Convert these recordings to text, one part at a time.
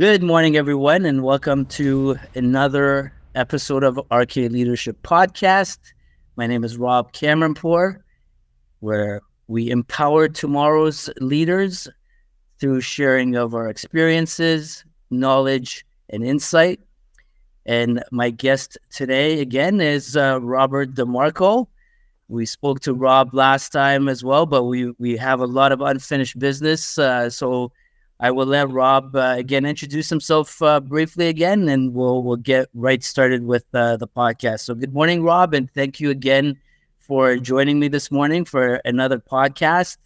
Good morning, everyone, and welcome to another episode of RK Leadership Podcast. My name is Rob Cameronpour, where we empower tomorrow's leaders through sharing of our experiences, knowledge, and insight. And my guest today, again, is Robert DeMarco. We spoke to Rob last time as well, but we have a lot of unfinished business. So I will let Rob again introduce himself briefly again, and we'll get right started with the podcast. So good morning, Rob, and thank you again for joining me this morning for another podcast.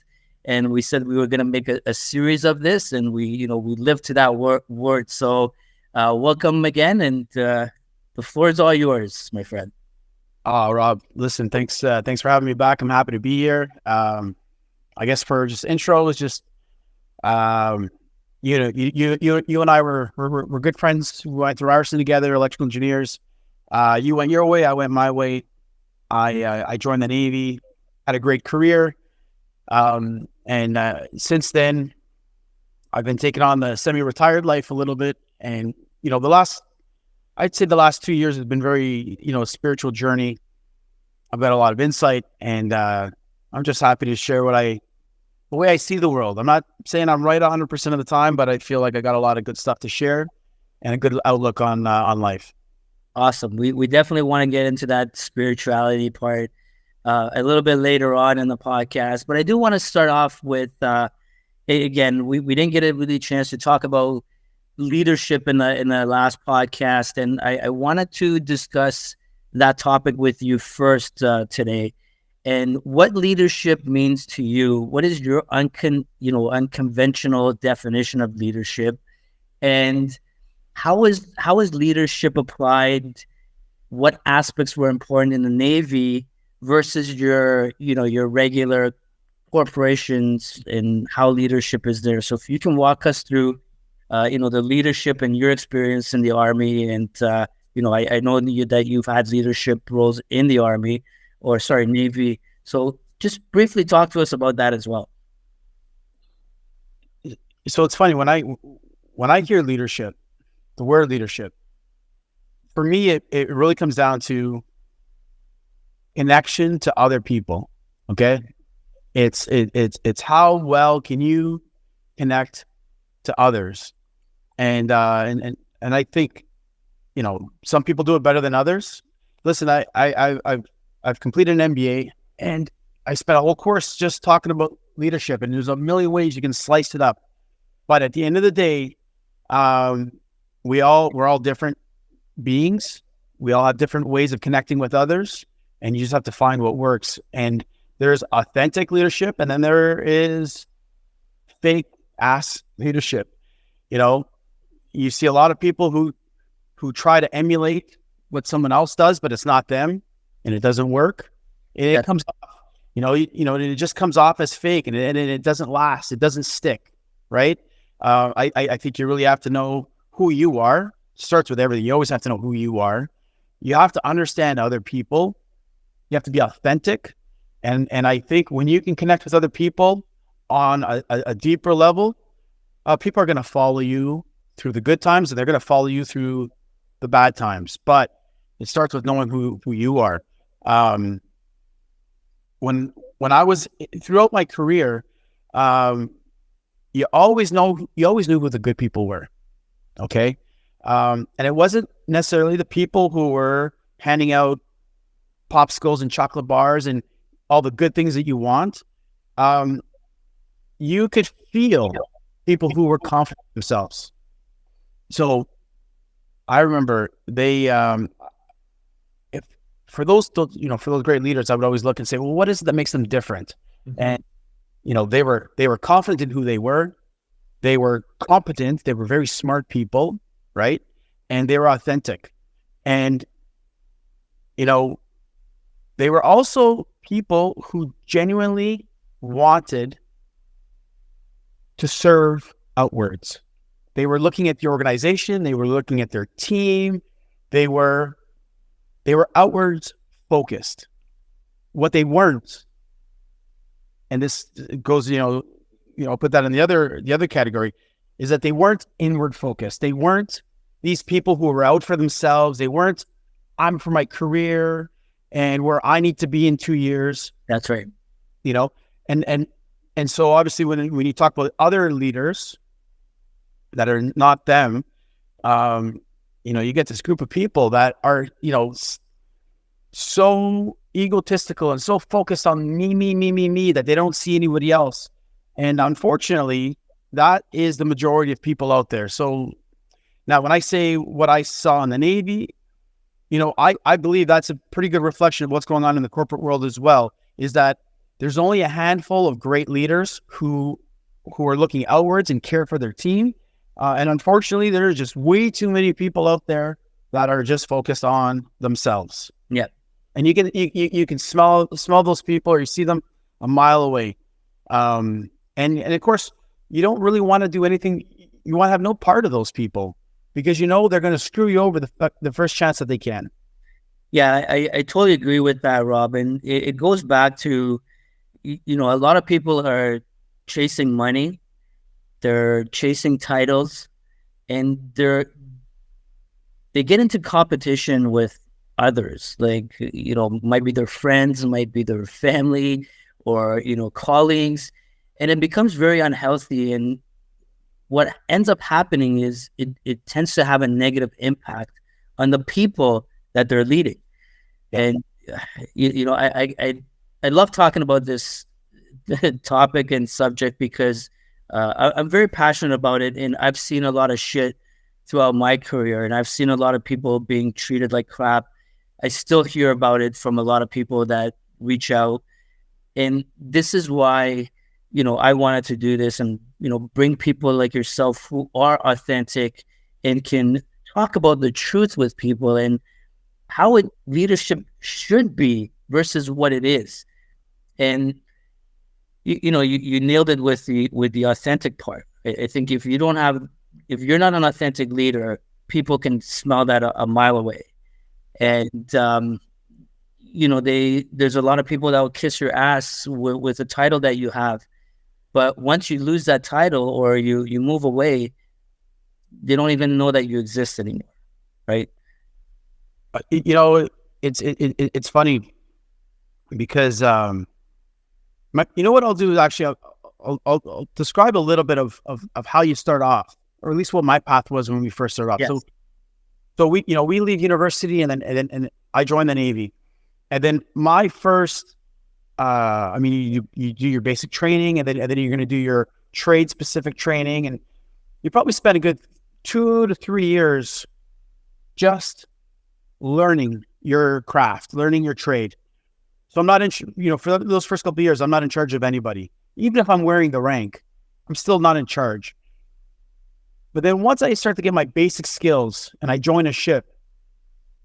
And we said we were going to make a series of this, and we live to that word. So welcome again, and the floor is all yours, my friend. Oh, Rob, listen, thanks for having me back. I'm happy to be here. I guess for just intro was just, you and I were good friends. We went through Ryerson together, electrical engineers. You went your way, I went my way. I joined the Navy, had a great career. And since then, I've been taking on the semi-retired life a little bit. And, I'd say the last 2 years has been very, spiritual journey. I've got a lot of insight, and I'm just happy to share the way I see the world. I'm not saying I'm right 100% of the time, but I feel like I got a lot of good stuff to share and a good outlook on life. Awesome. We definitely want to get into that spirituality part a little bit later on in the podcast, but I do want to start off with, again, we didn't get a really chance to talk about leadership in the last podcast, and I wanted to discuss that topic with you first today, and what leadership means to you. What is your unconventional definition of leadership, and how is leadership applied? What aspects were important in the Navy versus your regular corporations, and how leadership is there? So if you can walk us through the leadership and your experience in the Army. And, I know that you've had leadership roles in the Army, Navy. So just briefly talk to us about that as well. So it's funny, when I hear leadership, the word leadership, for me, it really comes down to connection to other people. Okay. It's how well can you connect to others. And I think, some people do it better than others. Listen, I've completed an MBA, and I spent a whole course just talking about leadership, and there's a million ways you can slice it up. But at the end of the day, we're all different beings. We all have different ways of connecting with others, and you just have to find what works. And there's authentic leadership, and then there is fake ass leadership. You see a lot of people who try to emulate what someone else does, but it's not them, and it doesn't work. It comes off, it just comes off as fake, and it doesn't last. It doesn't stick, right? I think you really have to know who you are. It starts with everything. You always have to know who you are. You have to understand other people. You have to be authentic, and I think when you can connect with other people on a deeper level, people are going to follow you through the good times, and they're going to follow you through the bad times. But it starts with knowing who you are. When I was throughout my career, you always knew who the good people were. Okay. And it wasn't necessarily the people who were handing out popsicles and chocolate bars and all the good things that you want. You could feel people who were confident in themselves. So I remember for those great leaders, I would always look and say, well, what is it that makes them different? Mm-hmm. And, they were confident in who they were. They were competent. They were very smart people, right? And they were authentic. And, they were also people who genuinely wanted to serve outwards. They were looking at the organization. They were looking at their team. They were outwards focused. What they weren't, and this goes, put that in the other category. is that they weren't inward focused. They weren't these people who were out for themselves. They weren't, I'm for my career and where I need to be in 2 years. That's right. You know, and so obviously when you talk about other leaders that are not them, you know, you get this group of people that are, you know, so egotistical and so focused on me that they don't see anybody else. And unfortunately, that is the majority of people out there. So now when I say what I saw in the Navy, you know, I believe that's a pretty good reflection of what's going on in the corporate world as well, is that there's only a handful of great leaders who are looking outwards and care for their team. And unfortunately, there are just way too many people out there that are just focused on themselves. Yeah. And you can smell those people, or you see them a mile away. And of course, you don't really want to do anything. You want to have no part of those people because you know they're going to screw you over the first chance that they can. Yeah, I totally agree with that, Robin. It goes back to, you know, a lot of people are chasing money, they're chasing titles, and they get into competition with others. Like, you know, might be their friends, might be their family, or, you know, colleagues, and it becomes very unhealthy. And what ends up happening is it tends to have a negative impact on the people that they're leading. And you know, I love talking about this topic and subject because I'm very passionate about it, and I've seen a lot of shit throughout my career, and I've seen a lot of people being treated like crap. I still hear about it from a lot of people that reach out, and this is why, you know, I wanted to do this and, you know, bring people like yourself who are authentic and can talk about the truth with people and how leadership should be versus what it is. And you know, you nailed it with the authentic part. I think if you're not an authentic leader, people can smell that a mile away. And you know, there's a lot of people that will kiss your ass with the title that you have, but once you lose that title or you move away, they don't even know that you exist anymore, right? You know, it's funny because you know what I'll do is actually I'll describe a little bit of how you start off, or at least what my path was when we first started off. Yes. So we leave university and then I joined the Navy, and then my first I mean you do your basic training and then you're going to do your trade specific training, and you probably spend a good 2 to 3 years just learning your craft, learning your trade. So I'm not you know, for those first couple of years, I'm not in charge of anybody. Even if I'm wearing the rank, I'm still not in charge. But then once I start to get my basic skills and I join a ship,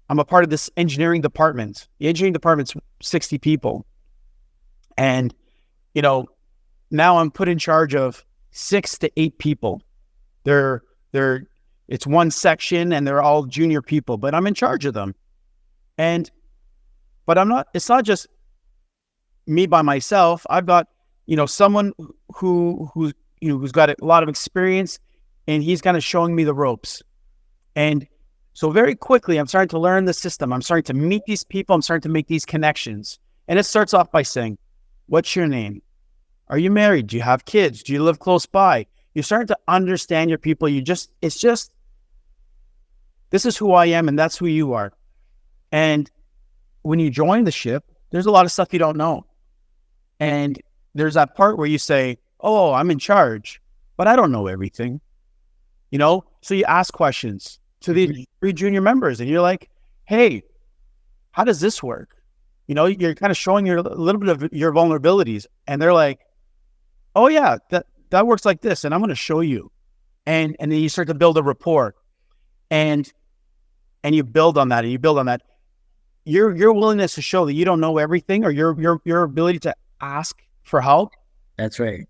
I'm a part of this engineering department. The engineering department's 60 people. And, you know, now I'm put in charge of 6 to 8 people. It's one section and they're all junior people, but I'm in charge of them. But it's not just me by myself. I've got, you know, someone who's got a lot of experience, and he's kind of showing me the ropes. And so very quickly, I'm starting to learn the system. I'm starting to meet these people. I'm starting to make these connections. And it starts off by saying, what's your name? Are you married? Do you have kids? Do you live close by? You're starting to understand your people. This is who I am, and that's who you are. And when you join the ship, there's a lot of stuff you don't know. And there's that part where you say, oh, I'm in charge, but I don't know everything. You know, so you ask questions to the 3 junior members, and you're like, hey, how does this work? You know, you're kind of showing a little bit of your vulnerabilities, and they're like, oh yeah, that works like this, and I'm going to show you. And then you start to build a rapport, and you build on that, and you build on that. Your willingness to show that you don't know everything, or your ability to ask for help. That's right.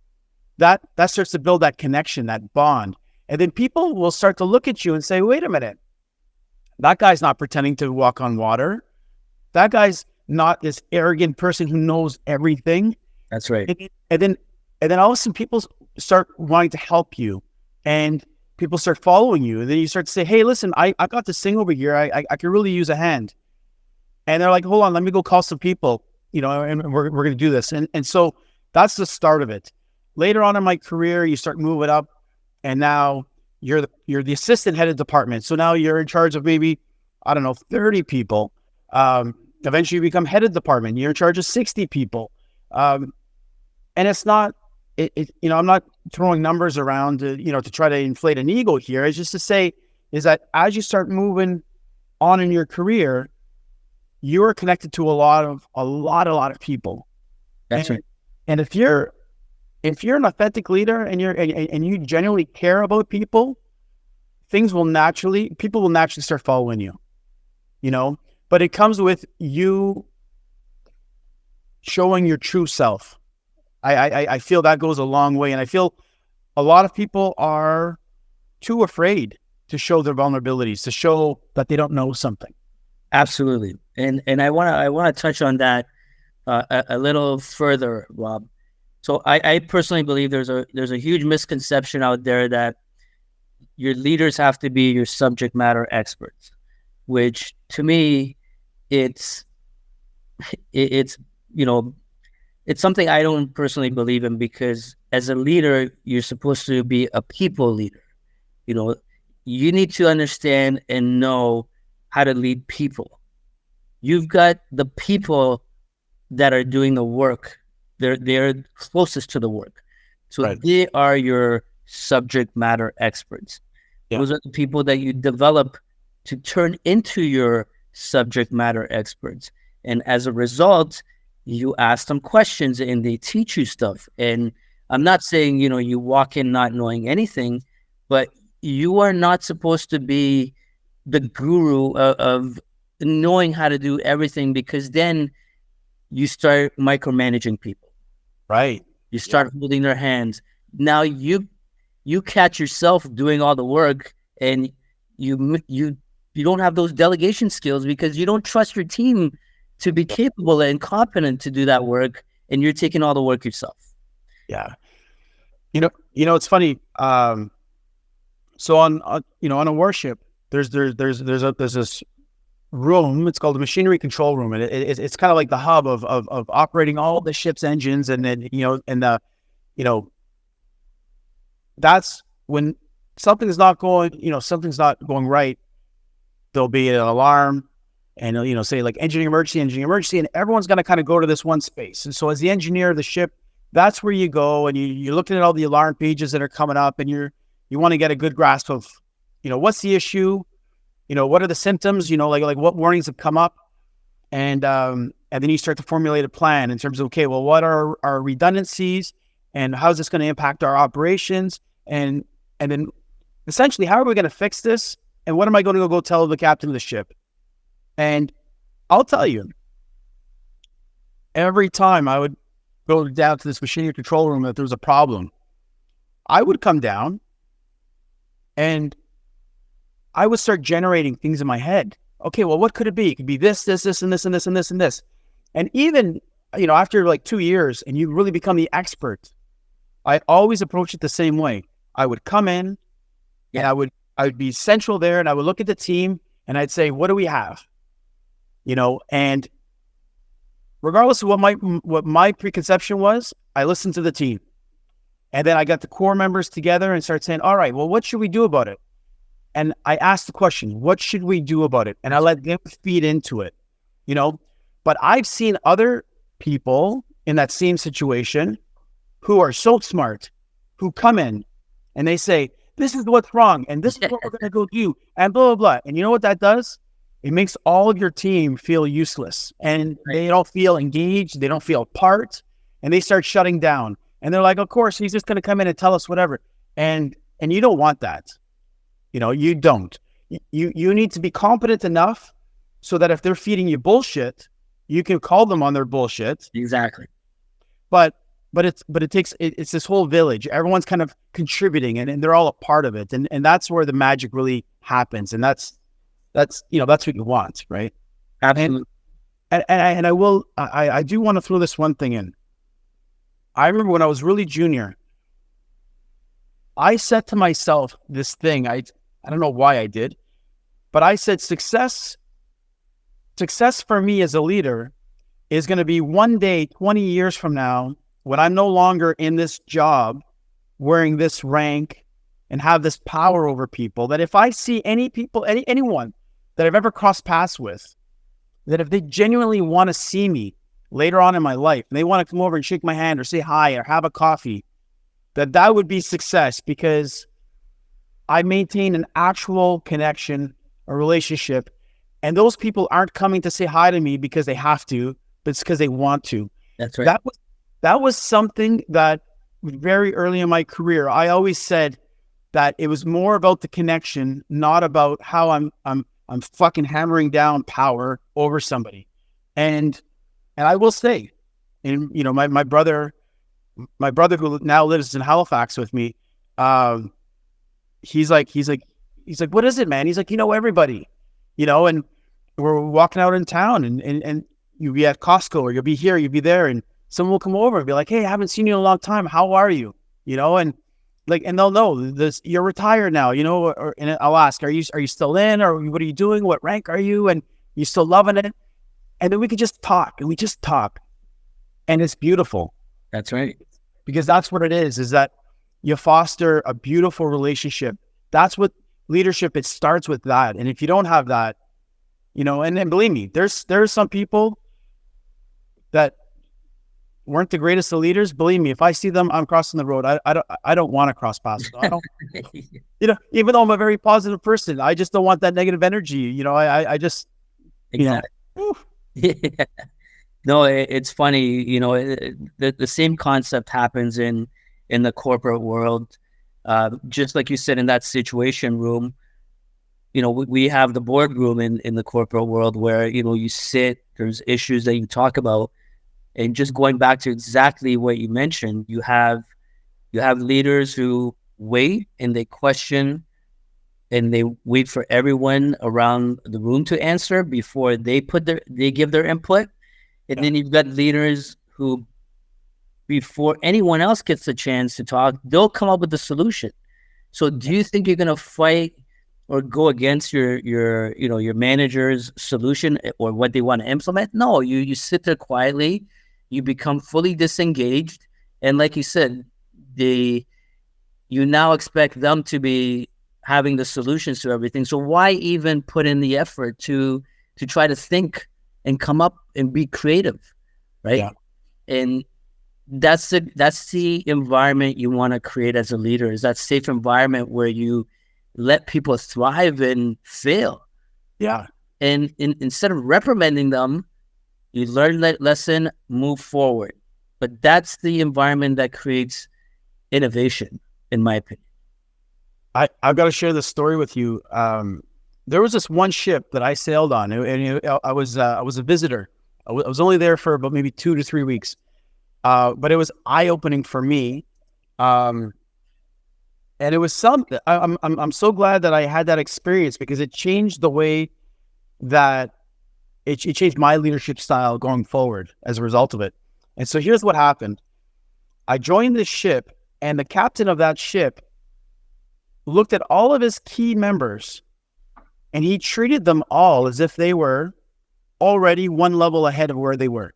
That starts to build that connection, that bond. And then people will start to look at you and say, wait a minute, that guy's not pretending to walk on water. That guy's not this arrogant person who knows everything. That's right. And then all of a sudden people start wanting to help you. and people start following you. And then you start to say, hey, listen, I got this thing over here. I could really use a hand. And they're like, hold on, let me go call some people, and we're going to do this. And so that's the start of it. Later on in my career, you start moving up, and now you're the assistant head of department. So now you're in charge of maybe, I don't know, 30 people. Eventually you become head of department. You're in charge of 60 people. And it's not, I'm not throwing numbers around to try to inflate an ego here. It's just to say is that as you start moving on in your career, you are connected to a lot of people. That's right. And if you're an authentic leader and you genuinely care about people, people will naturally start following you, but it comes with you showing your true self. I feel that goes a long way. And I feel a lot of people are too afraid to show their vulnerabilities, to show that they don't know something. Absolutely. And I want to touch on that a little further, Rob. So I personally believe there's a huge misconception out there that your leaders have to be your subject matter experts, which to me, it's something I don't personally believe in, because as a leader, you're supposed to be a people leader. You need to understand and know how to lead people. You've got the people that are doing the work. They're closest to the work. So right. They are your subject matter experts. Yeah. Those are the people that you develop to turn into your subject matter experts. And as a result, you ask them questions and they teach you stuff. And I'm not saying, you walk in not knowing anything, but you are not supposed to be the guru of knowing how to do everything, because then you start micromanaging people. Right. You start holding their hands. Now you catch yourself doing all the work, and you don't have those delegation skills because you don't trust your team to be capable and competent to do that work, and you're taking all the work yourself. Yeah. It's funny. So on a warship, there's this room. It's called the machinery control room, and it's kind of like the hub of operating all the ship's engines, and then that's when something's not going right. There'll be an alarm, and say like engineering emergency, and everyone's gonna kind of go to this one space. And so as the engineer of the ship, that's where you go, and you're looking at all the alarm pages that are coming up, and you want to get a good grasp of what's the issue. What are the symptoms, like what warnings have come up, and then you start to formulate a plan in terms of, okay, well, what are our redundancies, and how's this going to impact our operations, and then essentially, how are we going to fix this, and what am I going to go tell the captain of the ship? And I'll tell you, every time I would go down to this machinery control room that there was a problem, I would come down and I would start generating things in my head. Okay, well, what could it be? It could be this, and this, and this, and this, and this. And even, after like 2 years and you really become the expert, I always approach it the same way. I would come in and I would be central there, and I would look at the team and I'd say, what do we have? And regardless of what my preconception was, I listened to the team. And then I got the core members together and started saying, all right, well, what should we do about it? And I asked the question, what should we do about it? And I let them feed into it, But I've seen other people in that same situation who are so smart, who come in and they say, this is what's wrong, and this is what we're going to go do, and blah, blah, blah. And you know what that does? It makes all of your team feel useless, and they don't feel engaged. They don't feel part, and they start shutting down. And they're like, of course, he's just going to come in and tell us whatever. And you don't want that. You don't. You need to be competent enough so that if they're feeding you bullshit, you can call them on their bullshit. Exactly. But it's this whole village. Everyone's kind of contributing, and they're all a part of it. And that's where the magic really happens. And that's what you want, right? Absolutely. And I do want to throw this one thing in. I remember when I was really junior, I said to myself this thing, I don't know why I did, but I said success for me as a leader is going to be one day, 20 years from now, when I'm no longer in this job, wearing this rank and have this power over people, that if I see anyone that I've ever crossed paths with, that if they genuinely want to see me later on in my life, and they want to come over and shake my hand or say hi or have a coffee, that would be success, because I maintain an actual connection, a relationship, and those people aren't coming to say hi to me because they have to, but it's because they want to. That's right. That was something that very early in my career, I always said that it was more about the connection, not about how I'm fucking hammering down power over somebody. And I will say, and you know, my brother who now lives in Halifax with me, he's like, what is it, man? He's like, you know, everybody, you know, and we're walking out in town, and you'll be at Costco, or you'll be here, you'll be there, and someone will come over and be like, hey, I haven't seen you in a long time. How are you? You know, and like, and they'll know this, you're retired now, you know, and I'll ask, are you still in, or what are you doing? What rank are you? And you still loving it? And then we could just talk, and we just talk, and it's beautiful. That's right. Because that's what it is that you foster a beautiful relationship. That's what leadership, it starts with that. And if you don't have that, you know, and believe me, there's some people that weren't the greatest of leaders. Believe me, if I see them, I'm crossing the road. I don't want to cross paths. I don't, you know, even though I'm a very positive person, I just don't want that negative energy. You know, I just, exactly. You know. Yeah. No, it's funny. You know, the same concept happens in the corporate world. Just like you said, in that situation room, you know, we have the boardroom in the corporate world where, you know, you sit, there's issues that you talk about. And just going back to exactly what you mentioned, you have leaders who wait and they question and they wait for everyone around the room to answer before they give their input. And then you've got leaders who, before anyone else gets a chance to talk, they'll come up with the solution. So do you think you're going to fight or go against your manager's solution or what they want to implement? No, you sit there quietly, you become fully disengaged. And like you said, you now expect them to be having the solutions to everything. So why even put in the effort to try to think and come up and be creative, right? Yeah. And that's the environment you want to create as a leader, is that safe environment where you let people thrive and fail. Yeah. And instead of reprimanding them, you learn that lesson, move forward. But that's the environment that creates innovation, in my opinion. I've got to share this story with you. There was this one ship that I sailed on, and I was a visitor. I was only there for about maybe 2 to 3 weeks, but it was eye-opening for me. And it was something. I'm so glad that I had that experience, because it changed the way that it changed my leadership style going forward as a result of it. And so here's what happened. I joined this ship, and the captain of that ship looked at all of his key members, and he treated them all as if they were already one level ahead of where they were.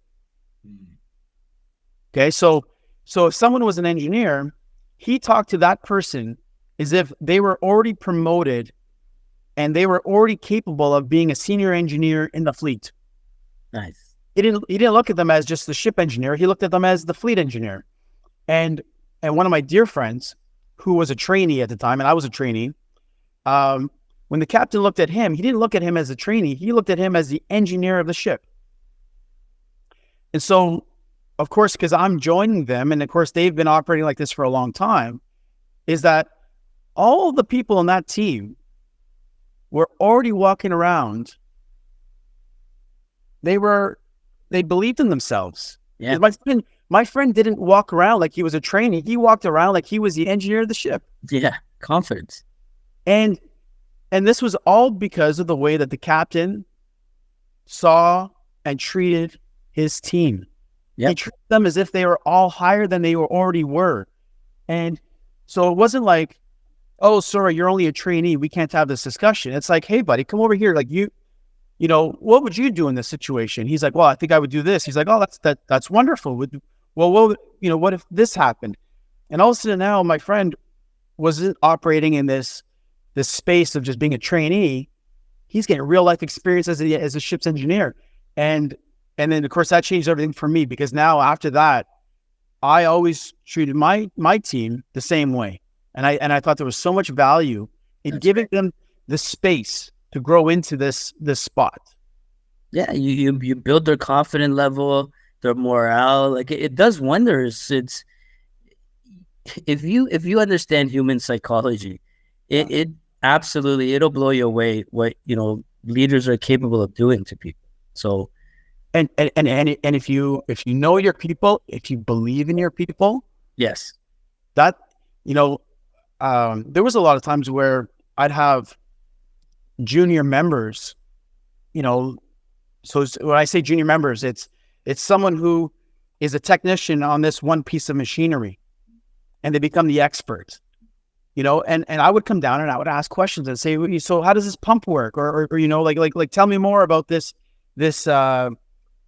Okay, so if someone was an engineer, he talked to that person as if they were already promoted and they were already capable of being a senior engineer in the fleet. Nice. He didn't look at them as just the ship engineer. He looked at them as the fleet engineer. And one of my dear friends, who was a trainee at the time, and I was a trainee, when the captain looked at him, he didn't look at him as a trainee. He looked at him as the engineer of the ship. And so, of course, because I'm joining them, and of course they've been operating like this for a long time, is that all the people on that team were already walking around. They believed in themselves. Yeah. My friend didn't walk around like he was a trainee. He walked around like he was the engineer of the ship. Yeah, confidence. And this was all because of the way that the captain saw and treated his team. Yep. He treated them as if they were all higher than they already were. And So it wasn't like, oh, sorry, you're only a trainee, we can't have this discussion. It's like, hey, buddy, come over here. Like you know, what would you do in this situation? He's like, well, I think I would do this. He's like, oh, that's wonderful. Well, you know, what if this happened? And all of a sudden now my friend wasn't operating in this space of just being a trainee. He's getting real life experience as a ship's engineer. And then of course that changed everything for me, because now after that, I always treated my team the same way. And I thought there was so much value in giving them the space to grow into this spot. Yeah, you build their confidence level, their morale. Like it does wonders. It's if you understand human psychology, it absolutely, it'll blow you away what leaders are capable of doing to people. So And if you know your people, if you believe in your people, yes, that there was a lot of times where I'd have junior members, so when I say junior members, it's someone who is a technician on this one piece of machinery, and they become the expert, and I would come down and I would ask questions and say, so how does this pump work? Or like tell me more about this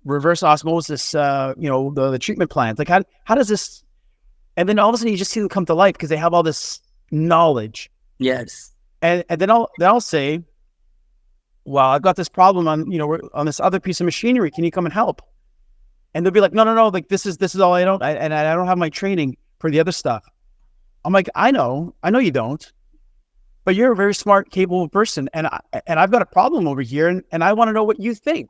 reverse osmosis, the treatment plant. Like how does this, and then all of a sudden you just see them come to life because they have all this knowledge. Yes. And then I'll say, well, I've got this problem on this other piece of machinery. Can you come and help? And they'll be like, no, like this is all I don't have my training for the other stuff. I'm like, I know you don't, but you're a very smart, capable person. And I've got a problem over here, and I want to know what you think.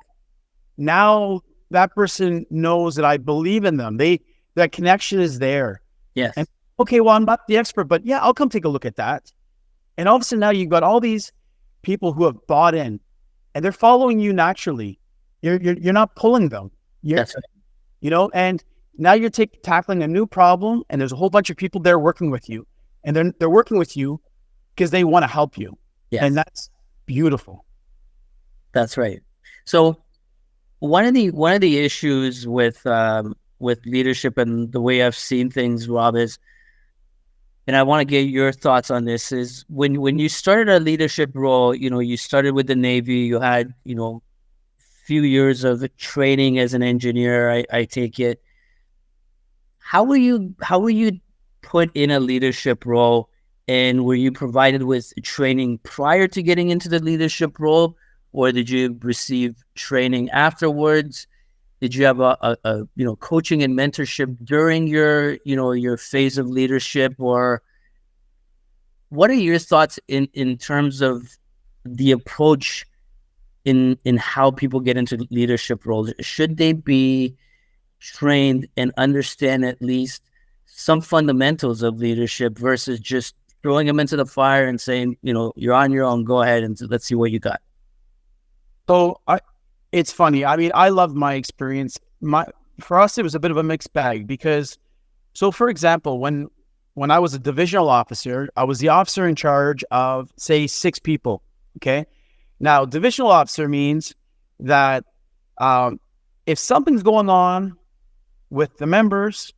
Now that person knows that I believe in them. That connection is there. Yes. And okay, well, I'm not the expert, but yeah, I'll come take a look at that. And all of a sudden now you've got all these people who have bought in, and they're following you naturally. You're not pulling them. That's right. And now you're tackling a new problem, and there's a whole bunch of people there working with you, and they're working with you because they want to help you. Yes. And that's beautiful. That's right. So one of the issues with leadership and the way I've seen things, Rob, is, and I want to get your thoughts on this, is when you started a leadership role, you started with the Navy, you had, few years of training as an engineer, I take it. How were you put in a leadership role, and were you provided with training prior to getting into the leadership role, or did you receive training afterwards? Did you have a coaching and mentorship during your phase of leadership? Or what are your thoughts in terms of the approach in how people get into leadership roles? Should they be trained and understand at least some fundamentals of leadership versus just throwing them into the fire and saying, you're on your own, go ahead and let's see what you got? So it's funny. I mean, I love my experience. For us, it was a bit of a mixed bag because, so for example, when I was a divisional officer, I was the officer in charge of, say, 6 people. Okay. Now, divisional officer means that if something's going on with the members,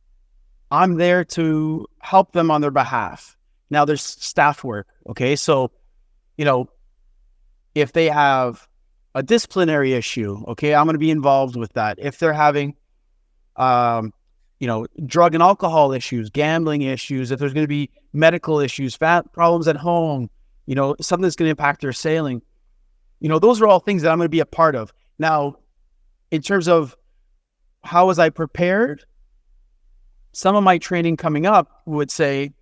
I'm there to help them on their behalf. Now, there's staff work. Okay. So, if they have a disciplinary issue, okay, I'm going to be involved with that. If they're having, drug and alcohol issues, gambling issues, if there's going to be medical issues, problems at home, something that's going to impact their sailing, those are all things that I'm going to be a part of. Now, in terms of how was I prepared, some of my training coming up would say,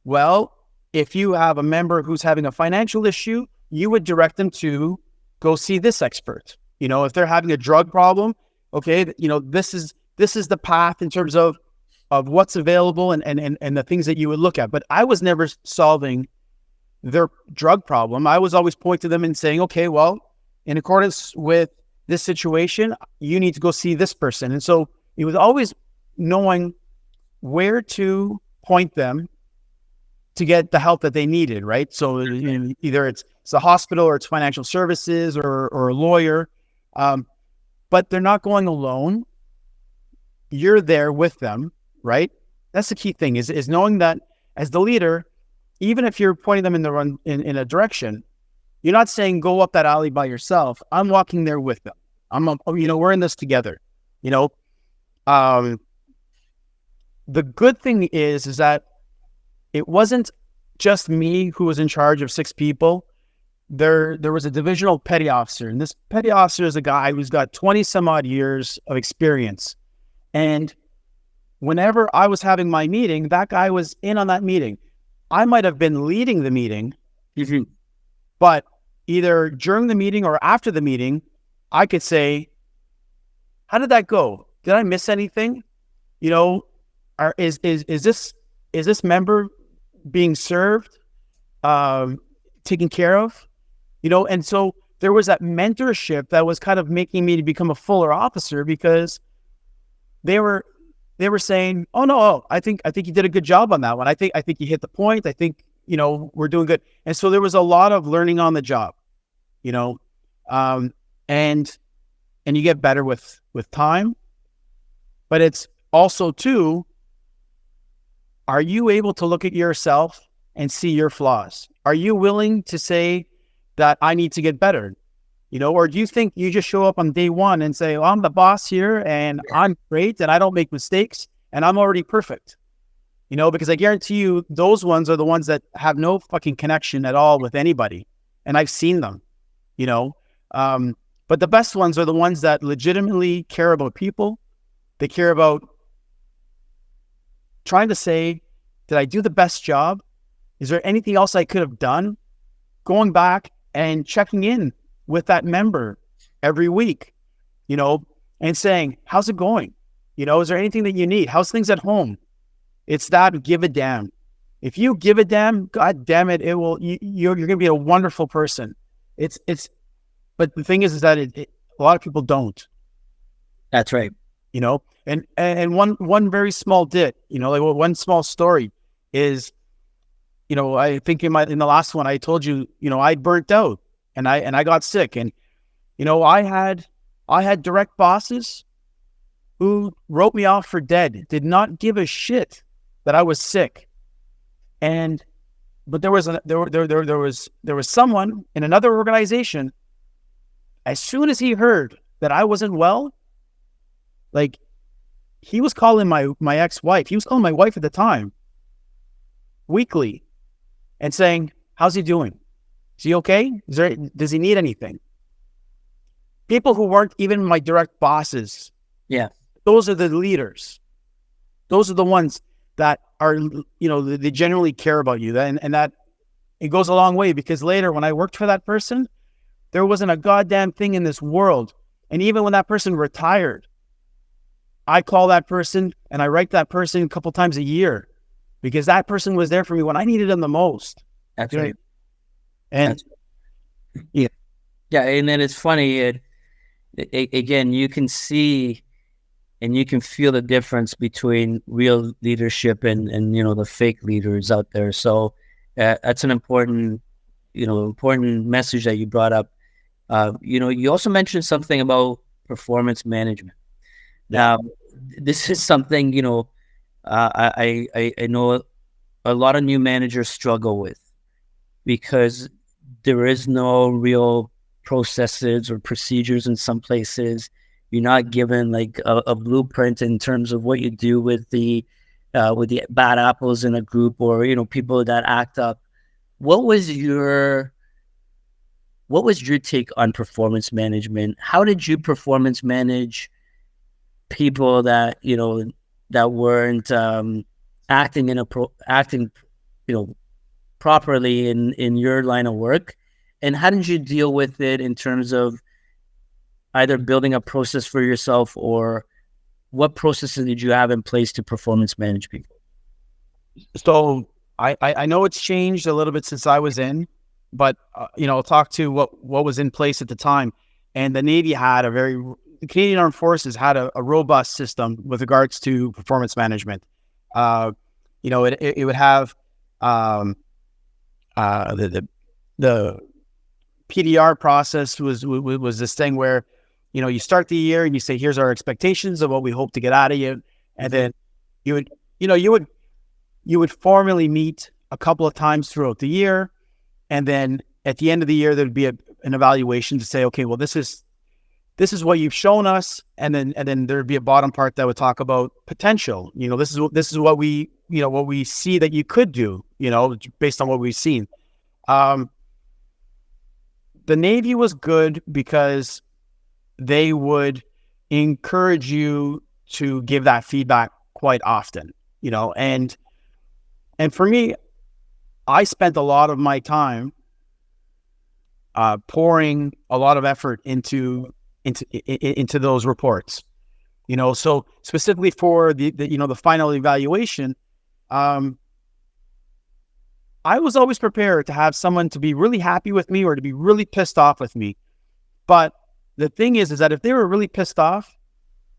well, if you have a member who's having a financial issue, you would direct them to go see this expert. If they're having a drug problem, okay, this is the path in terms of what's available and the things that you would look at. But I was never solving their drug problem. I was always pointing to them and saying, okay, well, in accordance with this situation, you need to go see this person. And so it was always knowing where to point them to get the help that they needed, right? So either it's a hospital or it's financial services or a lawyer, but they're not going alone. You're there with them, right? That's the key thing is knowing that as the leader, even if you're pointing them in the run in a direction, you're not saying go up that alley by yourself. I'm walking there with them. We're in this together. The good thing is that it wasn't just me who was in charge of 6 people. There was a divisional petty officer, and this petty officer is a guy who's got 20 some odd years of experience. And whenever I was having my meeting, that guy was in on that meeting. I might have been leading the meeting, but either during the meeting or after the meeting, I could say, how did that go? Did I miss anything? Is this member being served, taken care of? And so there was that mentorship that was kind of making me to become a fuller officer, because they were saying, oh no, I think you did a good job on that one. I think you hit the point. I think, we're doing good. And so there was a lot of learning on the job, and you get better with time, but it's also too, are you able to look at yourself and see your flaws? Are you willing to say that I need to get better? Or do you think you just show up on day one and say, well, I'm the boss here and I'm great and I don't make mistakes and I'm already perfect? Because I guarantee you those ones are the ones that have no fucking connection at all with anybody. And I've seen them, but the best ones are the ones that legitimately care about people. They care about trying to say, did I do the best job? Is there anything else I could have done? Going back and checking in with that member every week, and saying, how's it going? Is there anything that you need? How's things at home? It's that give a damn. If you give a damn, God damn it, you're going to be a wonderful person. But the thing is that a lot of people don't. That's right. And one very small one small story is, I think in the last one I told you, I burnt out and I got sick, and I had direct bosses who wrote me off for dead, did not give a shit that I was sick. But there was someone in another organization, as soon as he heard that I wasn't well, like, he was calling my ex-wife. He was calling my wife at the time weekly and saying, how's he doing? Is he okay? Does he need anything? People who weren't even my direct bosses. Yeah. Those are the leaders. Those are the ones that are, they genuinely care about you. And that it goes a long way, because later when I worked for that person, there wasn't a goddamn thing in this world. And even when that person retired, I call that person and I write that person a couple times a year, because that person was there for me when I needed them the most. That's right. And yeah. And then it's funny. Again, you can see and you can feel the difference between real leadership and the fake leaders out there. So that's an important message that you brought up. You also mentioned something about performance management. Now, this is something, I know a lot of new managers struggle with, because there is no real processes or procedures in some places. You're not given like a blueprint in terms of what you do with the bad apples in a group, or, people that act up. What was your take on performance management? How did you performance manage people that that weren't acting properly in your line of work, and how did you deal with it in terms of either building a process for yourself, or what processes did you have in place to performance manage people? So I know it's changed a little bit since I was in, but I'll talk to what was in place at the time. And the Navy had the Canadian Armed Forces had a robust system with regards to performance management. It would have the PDR process was this thing where, you start the year and you say, here's our expectations of what we hope to get out of you. And then you would you would formally meet a couple of times throughout the year. And then at the end of the year, there'd be an evaluation to say, okay, well, this is what you've shown us. And then there'd be a bottom part that would talk about potential. This is what we see that you could do, based on what we've seen. The Navy was good because they would encourage you to give that feedback quite often, and for me, I spent a lot of my time pouring a lot of effort into those reports, so specifically for the final evaluation, I was always prepared to have someone to be really happy with me or to be really pissed off with me. But the thing is that if they were really pissed off,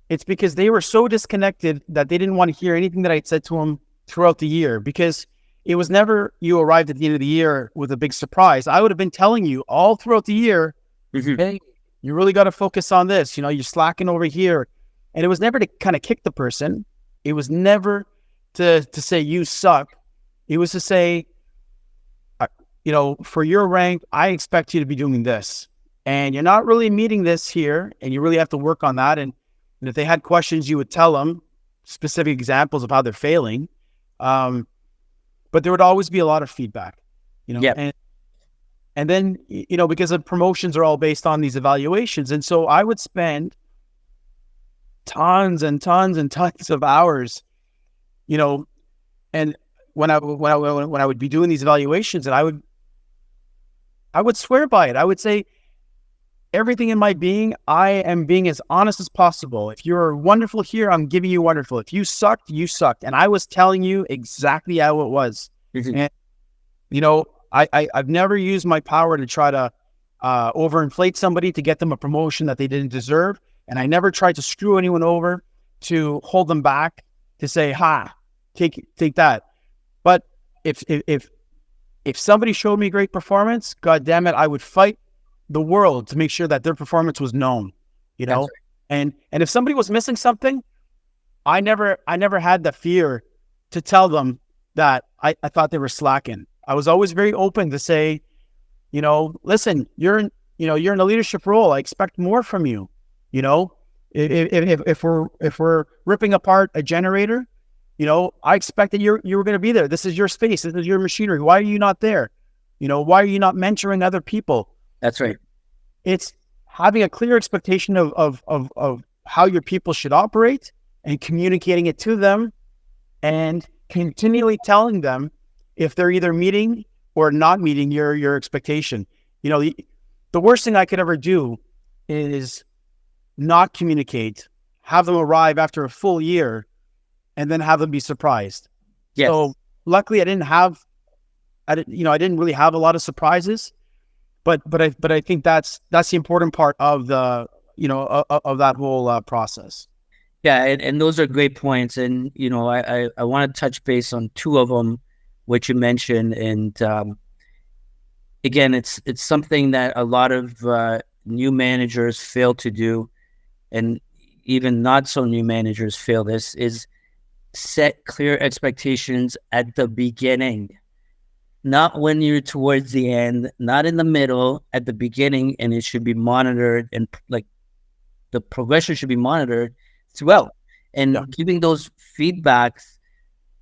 it's because they were so disconnected that they didn't want to hear anything that I'd said to them throughout the year, because it was never you arrived at the end of the year with a big surprise. I would have been telling you all throughout the year, hey, you really got to focus on this. You're slacking over here. And it was never to kind of kick the person. It was never to say you suck. It was to say, for your rank, I expect you to be doing this. And you're not really meeting this here. And you really have to work on that. And if they had questions, you would tell them specific examples of how they're failing. But there would always be a lot of feedback, Yeah. And then, because the promotions are all based on these evaluations. And so I would spend tons and tons and tons of hours, and when I would be doing these evaluations, and I would swear by it. I would say, everything in my being, I am being as honest as possible. If you're wonderful here, I'm giving you wonderful. If you sucked, you sucked. And I was telling you exactly how it was. And, I've never used my power to try to overinflate somebody to get them a promotion that they didn't deserve. And I never tried to screw anyone over to hold them back, to say, take that. But if somebody showed me great performance, God damn it, I would fight the world to make sure that their performance was known, Right. and if somebody was missing something, I never had the fear to tell them that I thought they were slacking. I was always very open to say, listen, you're in a leadership role. I expect more from you. If we're ripping apart a generator, I expect that you were going to be there. This is your space. This is your machinery. Why are you not there? Why are you not mentoring other people? That's right. It's having a clear expectation of how your people should operate and communicating it to them and continually telling them if they're either meeting or not meeting your expectation. The worst thing I could ever do is not communicate, have them arrive after a full year, and then have them be surprised. Yes. So luckily I didn't really have a lot of surprises. But I think that's the important part of the of that whole process. Yeah, and those are great points. And I want to touch base on two of them, which you mentioned. And again, it's something that a lot of new managers fail to do, and even not so new managers fail this, is set clear expectations at the beginning. Not when you're towards the end, not in the middle, at the beginning, and it should be monitored, and like the progression should be monitored throughout. And giving those feedbacks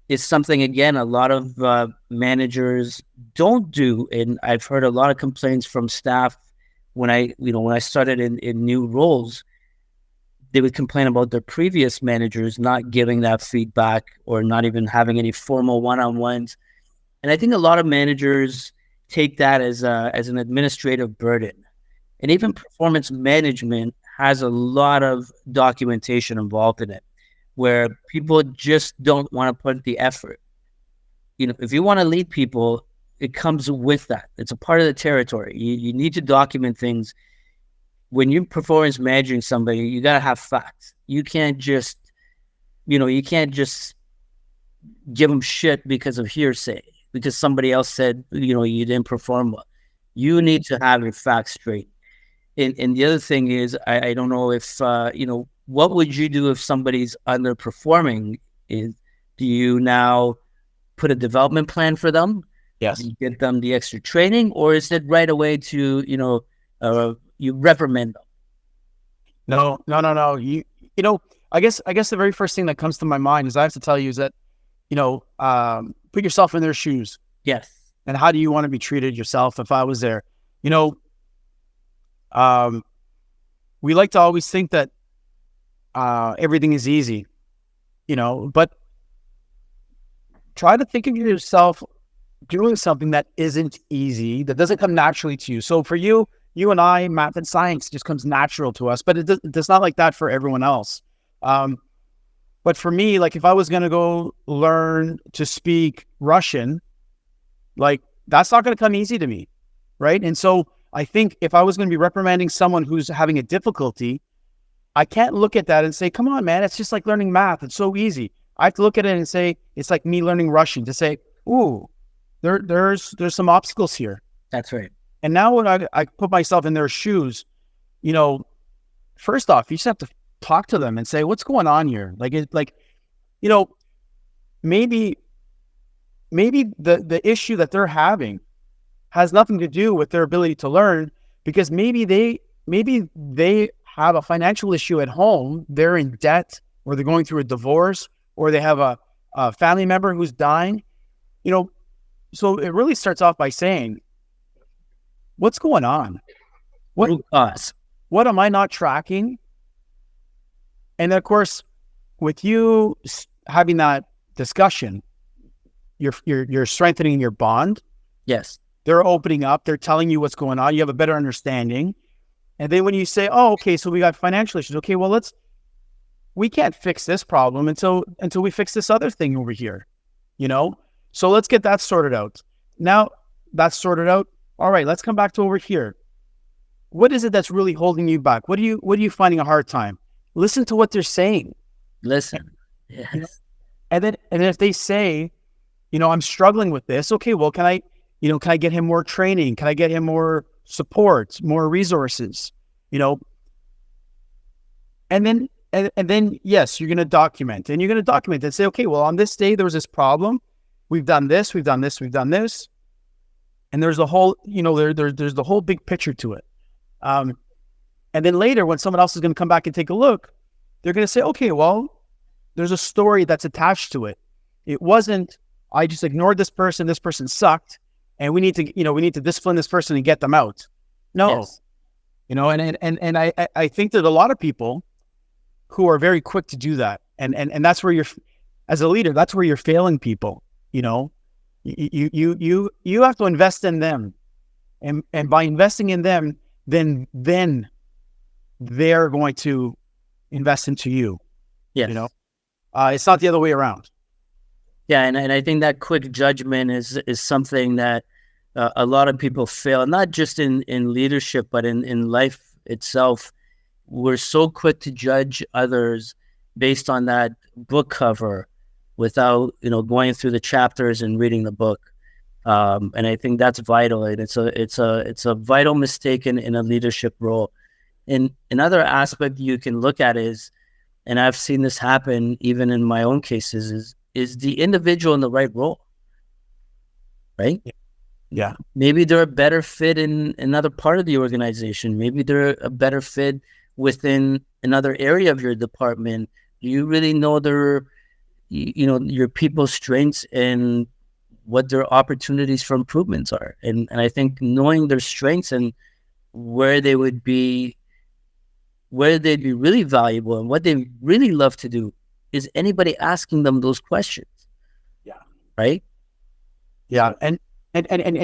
is something, again, a lot of managers don't do. And I've heard a lot of complaints from staff when I started in new roles. They would complain about their previous managers not giving that feedback or not even having any formal one-on-ones. And I think a lot of managers take that as an administrative burden. And even performance management has a lot of documentation involved in it, where people just don't want to put the effort. If you want to lead people, it comes with that. It's a part of the territory. You need to document things. When you're performance managing somebody, you got to have facts. You can't just give them shit because of hearsay, because somebody else said, you didn't perform well. You need to have your facts straight. And the other thing is, I don't know if, what would you do if somebody's underperforming? Do you now put a development plan for them? Yes. You get them the extra training, or is it right away to, you reprimand them? No. I guess the very first thing that comes to my mind is I have to tell you is that, put yourself in their shoes. Yes. And how do you want to be treated yourself if I was there? We like to always think that everything is easy, but try to think of yourself doing something that isn't easy, that doesn't come naturally to you. So for you and I, math and science just comes natural to us, but it's not like that for everyone else. But for me, like if I was going to go learn to speak Russian, like that's not going to come easy to me. Right. And so I think if I was going to be reprimanding someone who's having a difficulty, I can't look at that and say, come on, man, it's just like learning math. It's so easy. I have to look at it and say, it's like me learning Russian, to say, ooh, there's some obstacles here. That's right. And now when I put myself in their shoes, first off, you just have to talk to them and say, what's going on here? Maybe the issue that they're having has nothing to do with their ability to learn, because maybe they have a financial issue at home. They're in debt, or they're going through a divorce, or they have a family member who's dying. So it really starts off by saying, what's going on? What am I not tracking? And then, of course, with you having that discussion, you're strengthening your bond. Yes. They're opening up. They're telling you what's going on. You have a better understanding. And then when you say, oh, okay, so we got financial issues. Okay, well, we can't fix this problem until we fix this other thing over here, So let's get that sorted out. Now that's sorted out. All right, let's come back to over here. What is it that's really holding you back? What are you finding a hard time? Listen to what they're saying. Listen. Yes. And then if they say, I'm struggling with this. Okay, well, can I get him more training? Can I get him more support, more resources? And then yes, you're going to document, and say, okay, well, on this day there was this problem. We've done this, we've done this, we've done this. And there's the whole, there's the whole big picture to it. And then later, when someone else is going to come back and take a look, they're going to say, okay, well, there's a story that's attached to it. It wasn't, I just ignored this person sucked, and we need to discipline this person and get them out. No. Yes. And I think that a lot of people who are very quick to do that. And that's where as a leader, that's where you're failing people. You have to invest in them, and by investing in them, then they're going to invest into you. Yes. It's not the other way around. Yeah. And I think that quick judgment is something that a lot of people fail, not just in leadership, but in life itself. We're so quick to judge others based on that book cover without, going through the chapters and reading the book. And I think that's vital. And it's a vital mistake in a leadership role. And another aspect you can look at is, and I've seen this happen even in my own cases, is the individual in the right role, right? Yeah. Maybe they're a better fit in another part of the organization. Maybe they're a better fit within another area of your department. You really know your people's strengths and what their opportunities for improvements are. And I think knowing their strengths and where they'd be really valuable and what they really love to do, is anybody asking them those questions? Yeah. Right? Yeah. And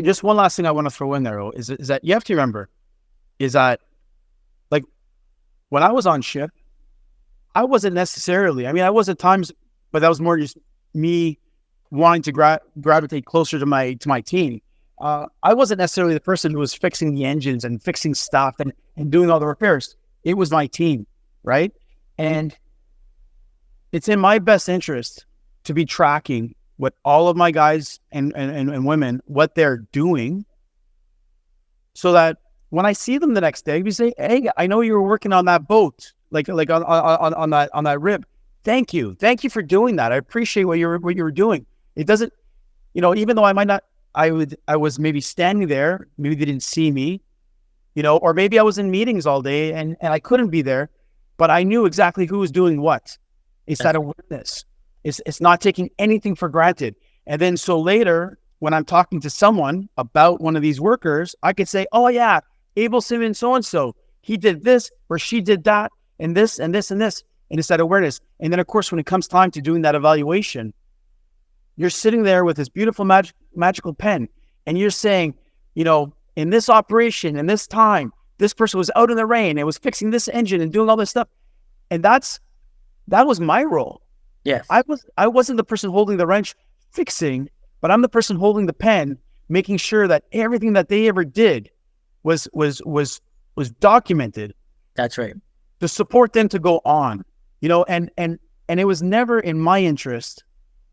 just one last thing I want to throw in there is that you have to remember is that, like, when I was on shift, I wasn't necessarily, I was at times, but that was more just me wanting to gravitate closer to my team. I wasn't necessarily the person who was fixing the engines and fixing stuff and doing all the repairs. It was my team, right? And it's in my best interest to be tracking what all of my guys and women, what they're doing, so that when I see them the next day, we say, hey, I know you were working on that boat, like on that rib. Thank you for doing that. I appreciate what you were doing. It doesn't, even though I might not, I was maybe standing there, maybe they didn't see me, or maybe I was in meetings all day and I couldn't be there, but I knew exactly who was doing what. It's that awareness. It's not taking anything for granted. And then so later, when I'm talking to someone about one of these workers, I could say, oh yeah, Abel Simmons, so-and-so, he did this or she did that and this and this and this. And it's that awareness. And then of course, when it comes time to doing that evaluation, you're sitting there with this beautiful magical pen and you're saying, in this operation, in this time, this person was out in the rain and was fixing this engine and doing all this stuff. And that was my role. Yes. I wasn't the person holding the wrench fixing, but I'm the person holding the pen, making sure that everything that they ever did was documented. That's right. To support them to go on, and it was never in my interest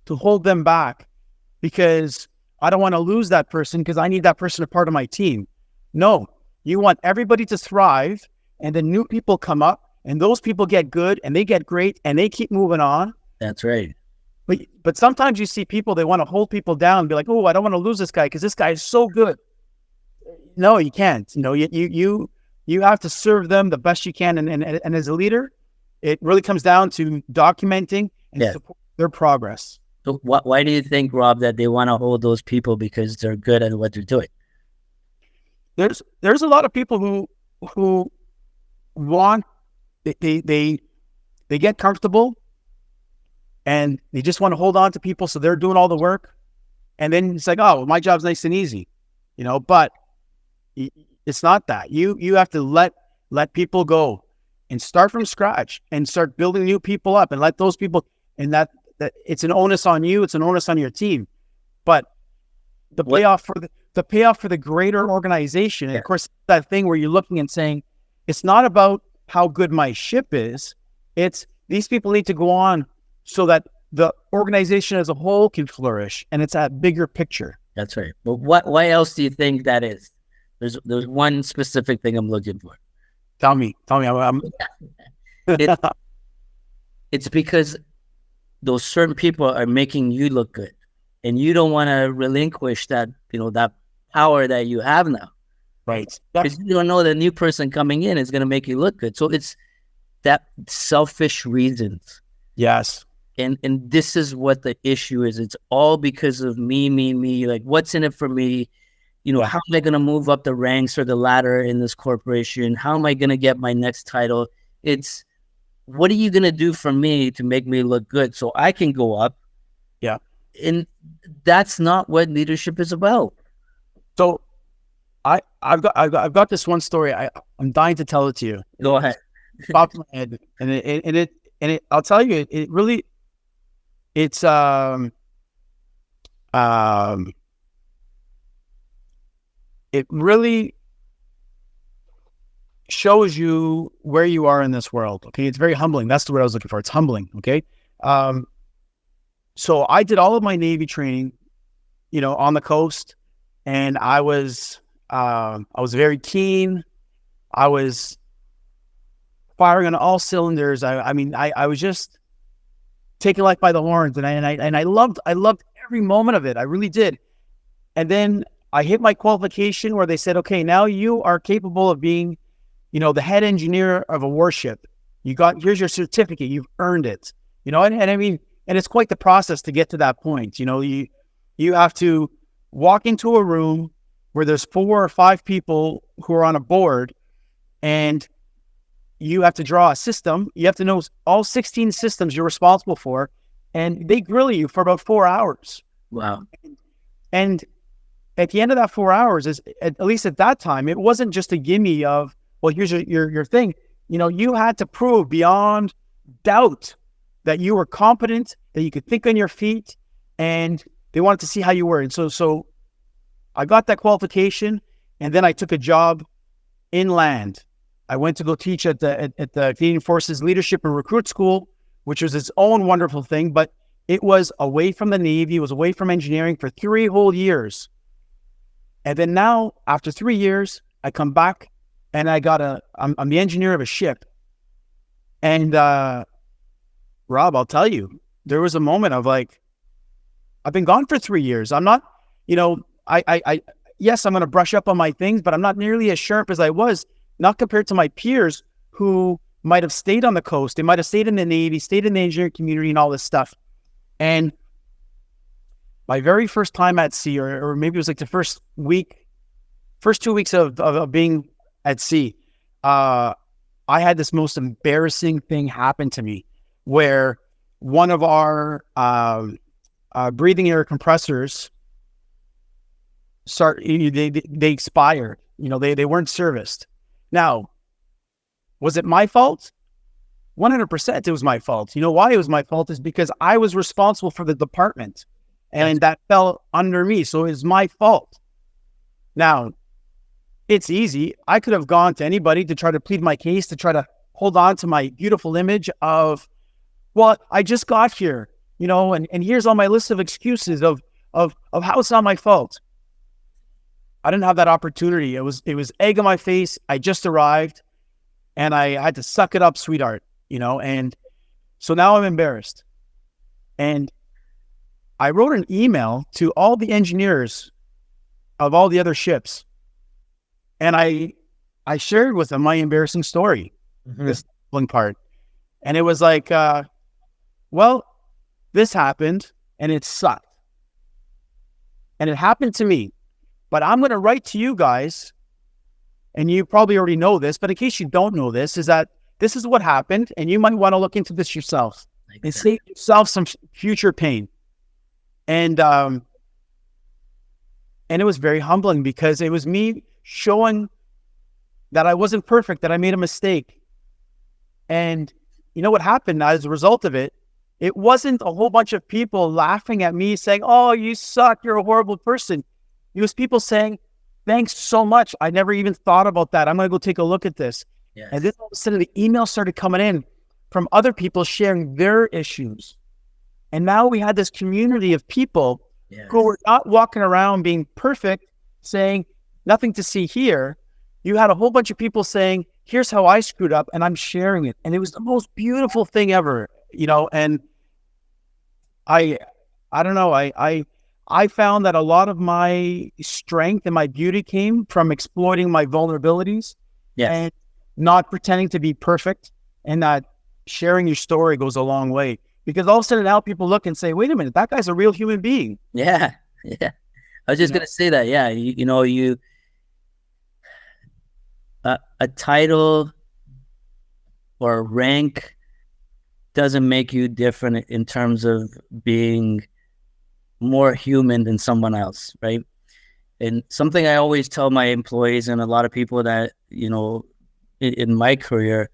to hold them back because I don't want to lose that person because I need that person a part of my team. No, you want everybody to thrive and then new people come up and those people get good and they get great and they keep moving on. That's right. But sometimes you see people, they want to hold people down and be like, oh, I don't want to lose this guy because this guy is so good. No, you can't. You have to serve them the best you can. And as a leader, it really comes down to documenting and support their progress. So why do you think, Rob, that they want to hold those people because they're good at what they're doing? There's a lot of people who want, they get comfortable and they just want to hold on to people. So they're doing all the work. And then it's like, oh, my job's nice and easy, but it's not that. You have to let people go and start from scratch and start building new people up and let those people, and that it's an onus on you. It's an onus on your team, but the payoff for the greater organization. And of course, that thing where you're looking and saying, it's not about how good my ship is. It's these people need to go on so that the organization as a whole can flourish. And it's that bigger picture. That's right. But why else do you think that is? There's one specific thing I'm looking for. Tell me. It's because those certain people are making you look good, and you don't want to relinquish that, that power that you have now. Right. Because you don't know the new person coming in is going to make you look good. So it's that selfish reasons. Yes. And this is what the issue is. It's all because of me. Like, what's in it for me? How am I going to move up the ranks or the ladder in this corporation? How am I going to get my next title? It's, what are you going to do for me to make me look good so I can go up? Yeah. And that's not what leadership is about. So I've got this one story. I'm dying to tell it to you. Go ahead. It popped in my head. And it I'll tell you, it really, it's, it really shows you where you are in this world. Okay. It's very humbling. That's the word I was looking for. It's humbling. Okay. So I did all of my Navy training, on the coast, and I was very keen. I was firing on all cylinders. I was just taking life by the horns, and I loved every moment of it. I really did. And then I hit my qualification where they said, okay, now you are capable of being, the head engineer of a warship. Here's your certificate. You've earned it, and it's quite the process to get to that point. You have to walk into a room where there's 4 or 5 people who are on a board, and you have to draw a system. You have to know all 16 systems you're responsible for, and they grill you for about 4 hours. Wow. And at the end of that 4 hours, at least at that time, it wasn't just a gimme of, well, here's your thing. You had to prove beyond doubt that you were competent, that you could think on your feet, and they wanted to see how you were. And so I got that qualification, and then I took a job inland. I went to go teach at the Canadian Forces Leadership and Recruit School, which was its own wonderful thing, but it was away from the Navy. It was away from engineering for 3 whole years. And then now, after 3 years, I come back and I'm the engineer of a ship. And Rob, I'll tell you, there was a moment of like, I've been gone for 3 years. I'm not, yes, I'm going to brush up on my things, but I'm not nearly as sharp as I was, not compared to my peers who might have stayed on the coast. They might have stayed in the Navy, stayed in the engineering community and all this stuff. And my very first time at sea, or maybe it was like the first 2 weeks of being at sea, I had this most embarrassing thing happen to me where one of our breathing air compressors they expired. They weren't serviced. Now, was it my fault? 100% it was my fault. You know why it was my fault is because I was responsible for the department and that fell under me. So it's my fault. Now, it's easy. I could have gone to anybody to try to plead my case, to try to hold on to my beautiful image of, well, I just got here, and here's all my list of excuses of how it's not my fault. I didn't have that opportunity. It was egg on my face. I just arrived and I had to suck it up, sweetheart, and so now I'm embarrassed. And I wrote an email to all the engineers of all the other ships. And I shared with them my embarrassing story, this part. And it was like, well, this happened and it sucked. And it happened to me. But I'm going to write to you guys, and you probably already know this, but in case you don't know this, is that this is what happened, and you might want to look into this yourself and save yourself some future pain. And it was very humbling because it was me showing that I wasn't perfect, that I made a mistake. And you know what happened as a result of it? It wasn't a whole bunch of people laughing at me saying, oh, you suck, you're a horrible person. It was people saying, thanks so much. I never even thought about that. I'm going to go take a look at this. Yes. And then all of a sudden the emails started coming in from other people sharing their issues. And now we had this community of people who were not walking around being perfect, saying nothing to see here. You had a whole bunch of people saying, here's how I screwed up, and I'm sharing it. And it was the most beautiful thing ever, and I don't know. I found that a lot of my strength and my beauty came from exploiting my vulnerabilities and not pretending to be perfect, and that sharing your story goes a long way, because all of a sudden now people look and say, wait a minute, that guy's a real human being. Yeah. I was just going to say that. Yeah. A title or a rank doesn't make you different in terms of being more human than someone else, right? And something I always tell my employees and a lot of people that, in my career,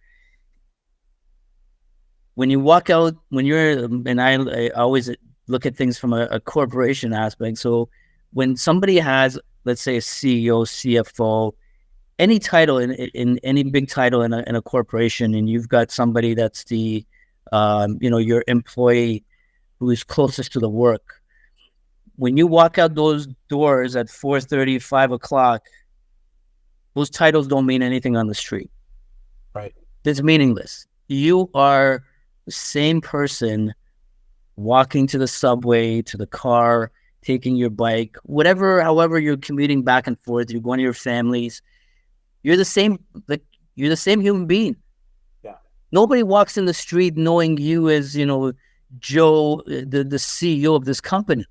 when you walk out, and I always look at things from a corporation aspect. So when somebody has, let's say, a CEO, CFO, any title in any big title in a corporation, and you've got somebody that's the, your employee who is closest to the work, when you walk out those doors at 4:30, 5 o'clock, those titles don't mean anything on the street. Right. It's meaningless. You are the same person walking to the subway, to the car, taking your bike, however you're commuting back and forth, you're going to your families. You're the same human being. Yeah. Nobody walks in the street knowing you as, Joe, the CEO of this company.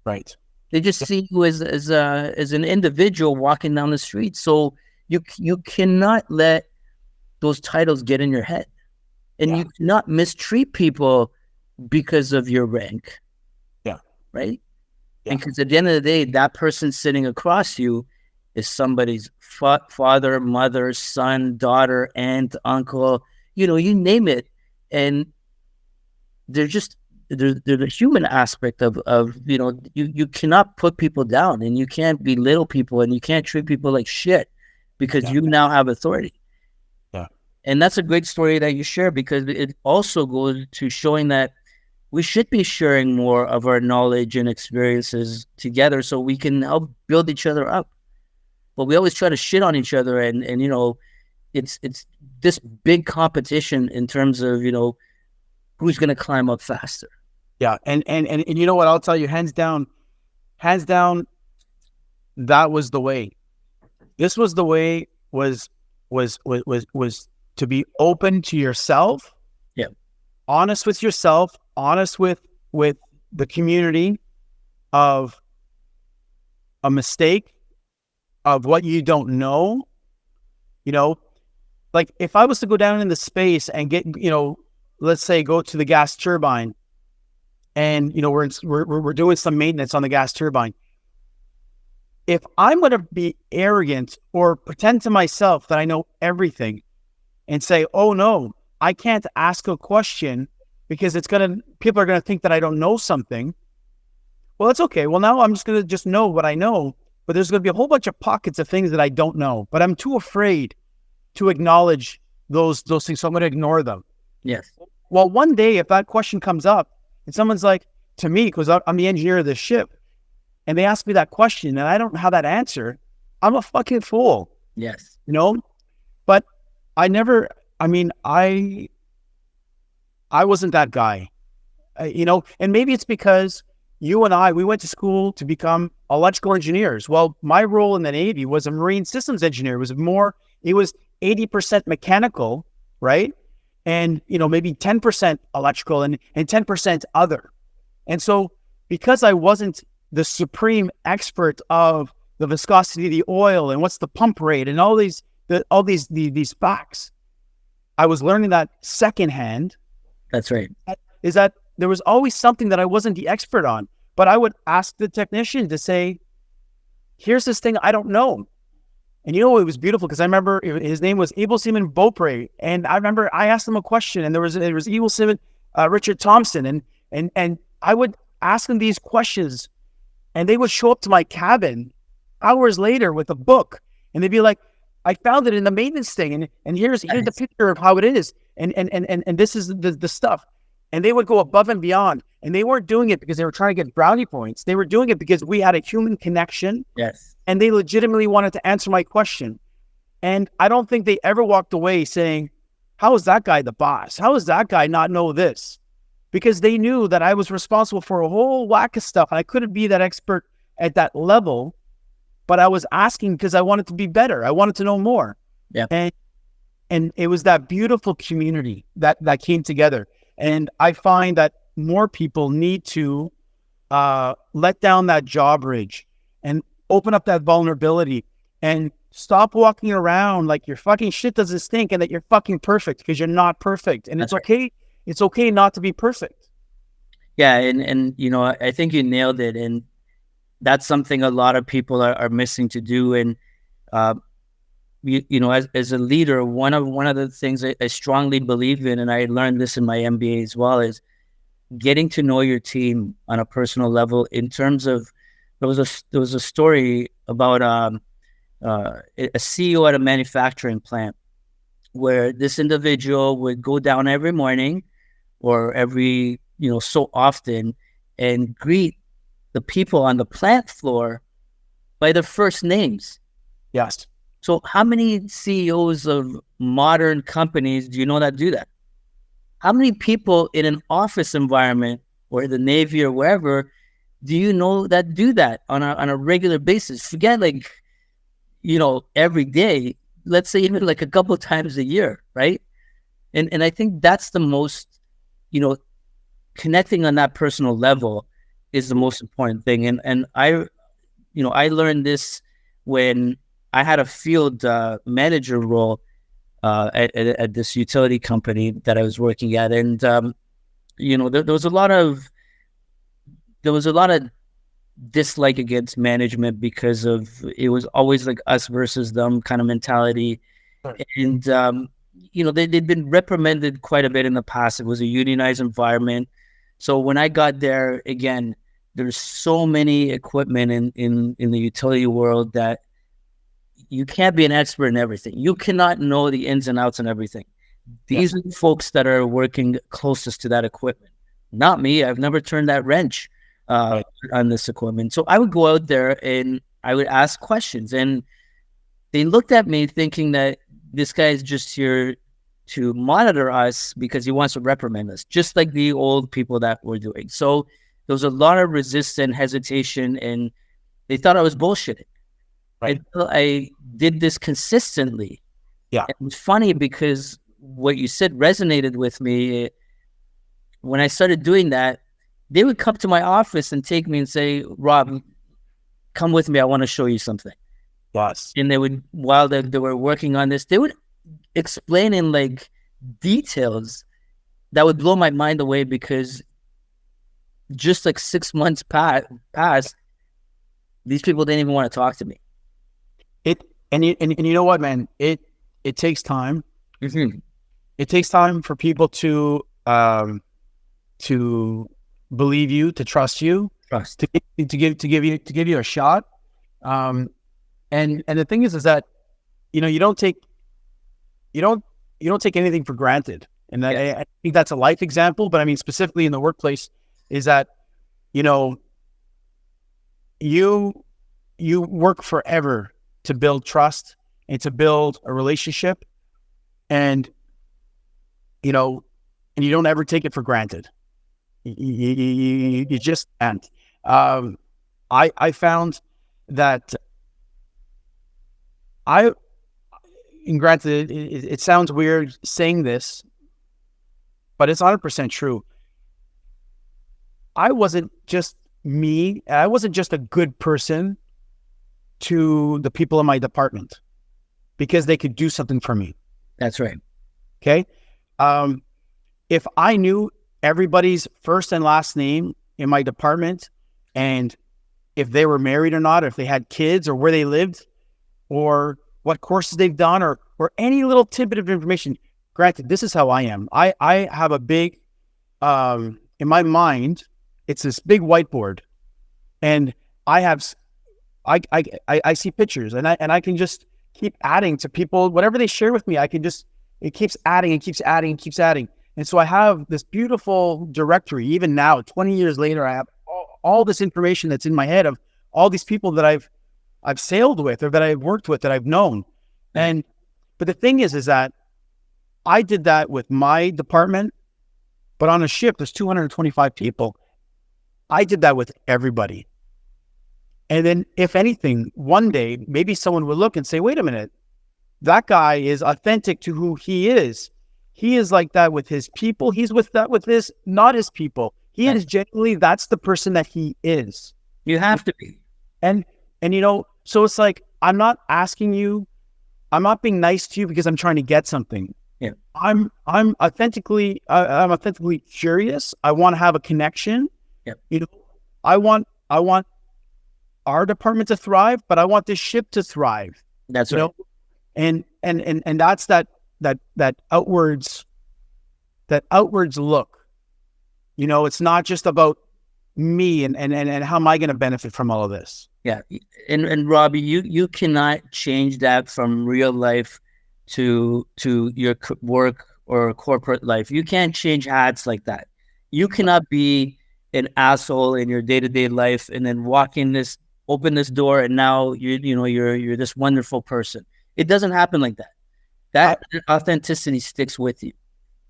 Right. They just see you as an individual walking down the street. So you cannot let those titles get in your head, and you cannot mistreat people because of your rank. Yeah. Right. Yeah. And because at the end of the day, that person sitting across you is somebody's father, mother, son, daughter, aunt, uncle, you name it. And they're the human aspect of you cannot put people down, and you can't belittle people, and you can't treat people like shit because you now have authority. Yeah. And that's a great story that you share, because it also goes to showing that we should be sharing more of our knowledge and experiences together so we can help build each other up. But we always try to shit on each other, and it's this big competition in terms of, who's going to climb up faster. Yeah. And you know what? I'll tell you, hands down, that was the way. This was the way, was to be open to yourself, Yeah, honest with yourself, honest with the community, of a mistake, of what you don't know. You know, like if I was to go down into space and get, let's say go to the gas turbine, and we're doing some maintenance on the gas turbine. If I'm going to be arrogant or pretend to myself that I know everything and say, "Oh no, I can't ask a question because people are going to think that I don't know something." Well, that's okay. Well, now I'm just going to just know what I know, but there's going to be a whole bunch of pockets of things that I don't know, but I'm too afraid to acknowledge those things, so I'm going to ignore them. yes, Well, one day if that question comes up and someone's like, to me, because I'm the engineer of this ship, and they ask me that question and I don't have that answer, I'm a fucking fool, yes, But I never, I mean, I wasn't that guy, and maybe it's because you and we went to school to become electrical engineers. Well, my role in the Navy was a marine systems engineer. It was 80% mechanical, right? And, maybe 10% electrical and 10% other. And so because I wasn't the supreme expert of the viscosity of the oil and what's the pump rate and all these facts, I was learning that secondhand. that's right. Is that there was always something that I wasn't the expert on, but I would ask the technician to say, "Here's this thing I don't know." And it was beautiful because I remember his name was Able Seaman Beaupre, and I remember I asked him a question, and there was Able Seaman Richard Thompson, and I would ask them these questions, and they would show up to my cabin hours later with a book, and they'd be like, "I found it in the maintenance thing, and here's the picture of how it is, and this is the stuff." And they would go above and beyond, and they weren't doing it because they were trying to get brownie points. They were doing it because we had a human connection, Yes, and they legitimately wanted to answer my question. And I don't think they ever walked away saying, "How is that guy the boss? How does that guy not know this?" Because they knew that I was responsible for a whole whack of stuff. And I couldn't be that expert at that level, but I was asking because I wanted to be better. I wanted to know more. yeah, And it was that beautiful community that came together. And I find that more people need to let down that jaw bridge and open up that vulnerability and stop walking around like your fucking shit doesn't stink and that you're fucking perfect, because you're not perfect. And that's it's okay. It's okay not to be perfect. yeah, and I think you nailed it, and that's something a lot of people are missing to do. And as a leader, one of the things I strongly believe in, and I learned this in my MBA as well, is getting to know your team on a personal level. In terms of, there was a story about a CEO at a manufacturing plant where this individual would go down every morning or every so often and greet the people on the plant floor by their first names. Yes. So how many CEOs of modern companies do you know that do that? How many people in an office environment or the Navy or wherever do you know that do that on a regular basis? Forget every day, let's say even like a couple times a year, right? And I think that's the most, connecting on that personal level is the most important thing. And I learned this when I had a field manager role at this utility company that I was working at, and there was a lot of dislike against management because of it was always like us versus them kind of mentality, and they'd been reprimanded quite a bit in the past. It was a unionized environment, so when I got there, again, there's so many equipment in the utility world that you can't be an expert in everything. You cannot know the ins and outs and everything. These are the folks that are working closest to that equipment. Not me. I've never turned that wrench on this equipment. So I would go out there and I would ask questions. And they looked at me thinking that this guy is just here to monitor us because he wants to reprimand us, just like the old people that were doing. So there was a lot of resistance, hesitation, and they thought I was bullshitting. Right. Until I did this consistently. Yeah. And it's funny because what you said resonated with me. When I started doing that, they would come to my office and take me and say, Rob, come with me. I want to show you something. Yes. And they would, while they were working on this, they would explain in like details that would blow my mind away, because just like 6 months passed, these people didn't even want to talk to me. And you know what, man? It takes time. Mm-hmm. It takes time for people to believe you, to trust you, Trust. to give you a shot. And the thing is that, you know, you don't take anything for granted. And I think that's a life example, but I mean, specifically in the workplace, is that, you know, you work forever to build trust and to build a relationship, and, you know, and you don't ever take it for granted. You just can't. I found that and granted, it sounds weird saying this, but it's 100% true. I wasn't just me. I wasn't just a good person to the people in my department because they could do something for me. That's right. Okay. If I knew everybody's first and last name in my department, and if they were married or not, or if they had kids, or where they lived, or what courses they've done, or any little tidbit of information. Granted, this is how I am. I have a big, in my mind, it's this big whiteboard, and I see pictures, and I can just keep adding to people, whatever they share with me. It keeps adding and keeps adding and keeps adding. And so I have this beautiful directory. Even now, 20 years later, I have all this information that's in my head of all these people that I've sailed with, or that I've worked with, that I've known. But the thing is that I did that with my department, but on a ship, there's 225 people. I did that with everybody. And then, if anything, one day, maybe someone would look and say, wait a minute, that guy is authentic to who he is. He is like that with his people. He's with that with his, not his people. He is genuinely, that's the person that he is. You have to be. And you know, so it's like, I'm not being nice to you because I'm trying to get something. Yeah. I'm authentically curious. I want to have a connection. Yeah. You know, I want our department to thrive, but I want this ship to thrive. That's right. Know? And that's that outwards look. You know, it's not just about me and how am I going to benefit from all of this? Yeah. And Robbie, you cannot change that from real life to your work or corporate life. You can't change hats like that. You cannot be an asshole in your day-to-day life and then open this door, and now you're this wonderful person. It doesn't happen like that. That authenticity sticks with you.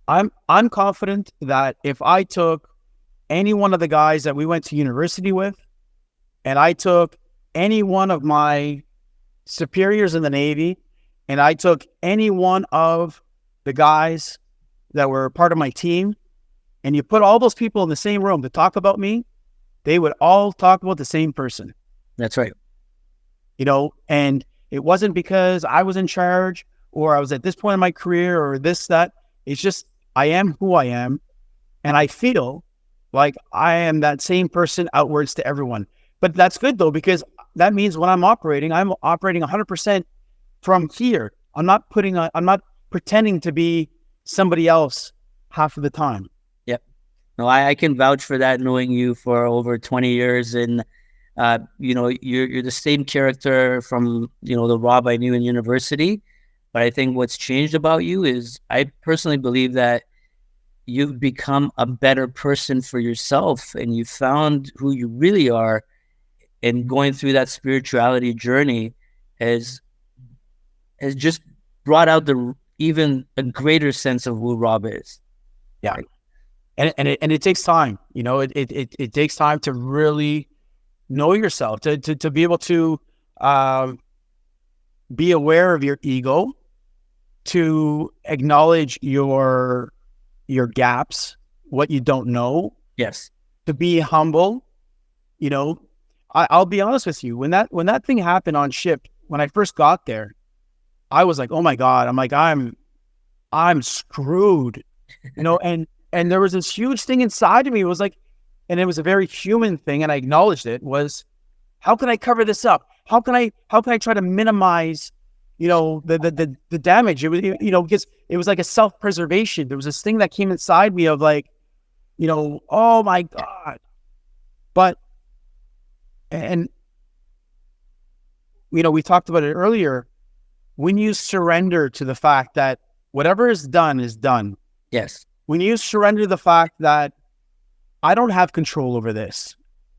I'm confident that if I took any one of the guys that we went to university with, and I took any one of my superiors in the Navy, and I took any one of the guys that were part of my team, and you put all those people in the same room to talk about me, they would all talk about the same person. That's right. You know, and it wasn't because I was in charge, or I was at this point in my career, or this, that. It's just, I am who I am, and I feel like I am that same person outwards to everyone. But that's good though, because that means when I'm operating 100% from here. I'm not pretending to be somebody else half of the time. Yep. No, I can vouch for that, knowing you for over 20 years. And, you're the same character from, the Rob I knew in university. But I think what's changed about you is, I personally believe that you've become a better person for yourself, and you found who you really are. And going through that spirituality journey has just brought out the even a greater sense of who Rob is. Yeah. And it takes time, it takes time to really know yourself, to be able to be aware of your ego, to acknowledge your gaps, what you don't know. Yes. To be humble. I'll be honest with you. When that thing happened on ship, when I first got there, I was like, oh my God, I'm screwed, and there was this huge thing inside of me. It was like, and it was a very human thing, and I acknowledged it, was, how can I cover this up? How can I try to minimize, the damage? It was, because it was like a self-preservation. There was this thing that came inside me of like, oh my God. But, and, we talked about it earlier, when you surrender to the fact that whatever is done is done. Yes. When you surrender the fact that I don't have control over this,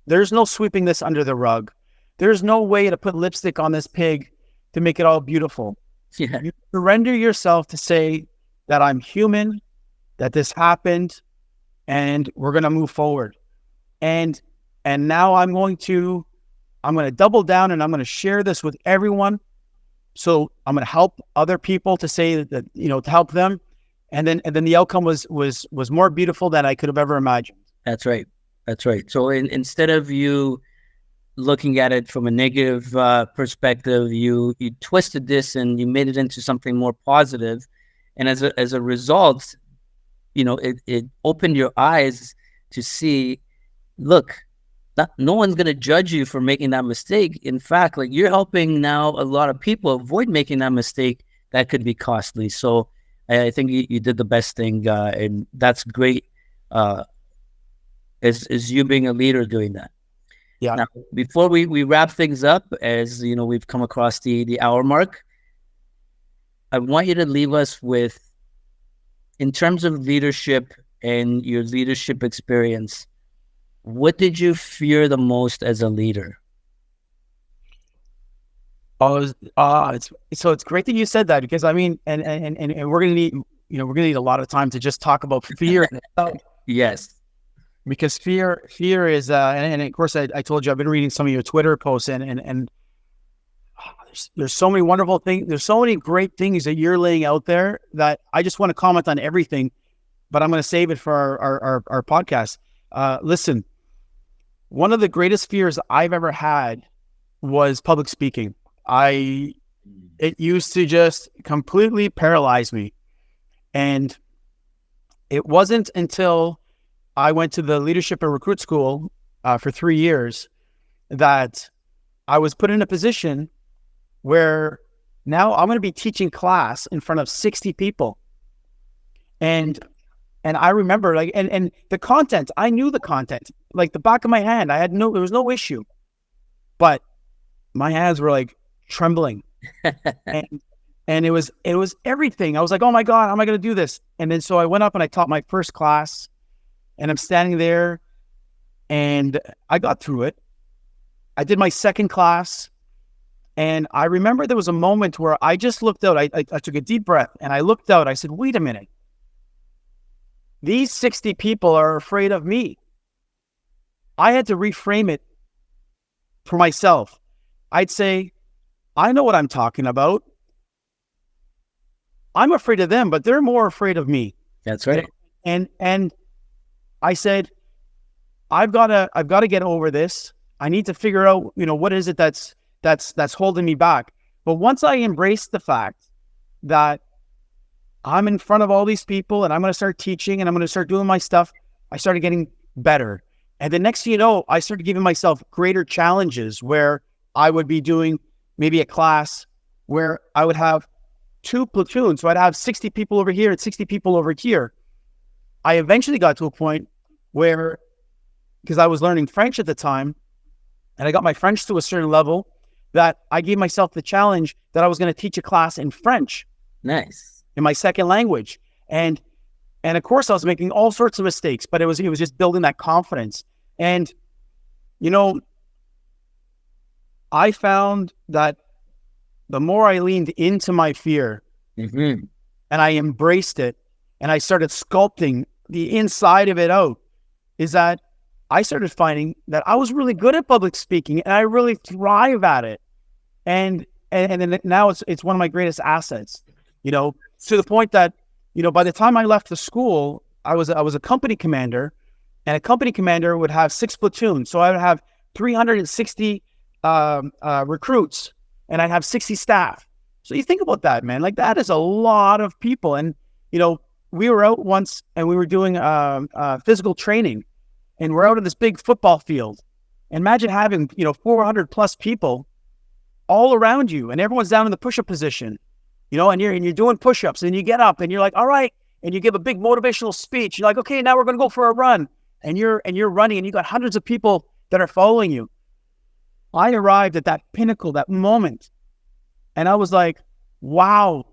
there's no sweeping this under the rug. There's no way to put lipstick on this pig to make it all beautiful. Yeah. You surrender yourself to say that I'm human, that this happened, and we're going to move forward. And now I'm going to double down, and I'm going to share this with everyone. So I'm going to help other people to say that, to help them. And then the outcome was more beautiful than I could have ever imagined. That's right. That's right. So instead of you looking at it from a negative perspective, you twisted this and you made it into something more positive. And as a result, it opened your eyes to see, look, no one's going to judge you for making that mistake. In fact, like, you're helping now a lot of people avoid making that mistake that could be costly. So I think you did the best thing, and that's great. Is you being a leader doing that. Yeah. Now, before we wrap things up, as we've come across the hour mark, I want you to leave us with, in terms of leadership and your leadership experience, what did you fear the most as a leader? It's great that you said that, because I mean, and we're gonna need a lot of time to just talk about fear. Yes, because fear is and of course I told you I've been reading some of your Twitter posts, and there's so many wonderful things. There's so many great things that you're laying out there that I just want to comment on everything, but I'm going to save it for our podcast. Listen, one of the greatest fears I've ever had was public speaking. It used to just completely paralyze me. And it wasn't until I went to the leadership and recruit school for 3 years that I was put in a position where now I'm going to be teaching class in front of 60 people. And I remember, like, and the content, I knew the content like the back of my hand. There was no issue, but my hands were like trembling. and it was everything. I was like, oh my God, how am I going to do this? And then so I went up and I taught my first class, and I'm standing there, and I got through it. I did my second class, and I remember there was a moment where I just looked out. I took a deep breath, and I looked out. I said, wait a minute. These 60 people are afraid of me. I had to reframe it for myself. I'd say, I know what I'm talking about. I'm afraid of them, but they're more afraid of me. That's right. And I said, I've got to get over this. I need to figure out, what is it that's holding me back. But once I embraced the fact that I'm in front of all these people and I'm going to start teaching and I'm going to start doing my stuff, I started getting better. And the next thing you know, I started giving myself greater challenges where I would be doing maybe a class where I would have 2 platoons. So I'd have 60 people over here and 60 people over here. I eventually got to a point where, because I was learning French at the time, and I got my French to a certain level, that I gave myself the challenge that I was going to teach a class in French. Nice. In my second language. And of course I was making all sorts of mistakes, but it was just building that confidence. And, I found that the more I leaned into my fear, mm-hmm. and I embraced it and I started sculpting the inside of it out, is that I started finding that I was really good at public speaking and I really thrive at it. And then now it's one of my greatest assets, to the point that, by the time I left the school, I was a company commander, and a company commander would have 6 platoons. So I would have 360 recruits, and I'd have 60 staff. So you think about that, man, like that is a lot of people. And, we were out once and we were doing physical training, and we're out in this big football field. And imagine having, 400 plus people all around you, and everyone's down in the push-up position, and you're doing push-ups, and you get up and you're like, all right. And you give a big motivational speech. You're like, okay, now we're going to go for a run. And you're running, and you got hundreds of people that are following you. I arrived at that pinnacle, that moment. And I was like, wow,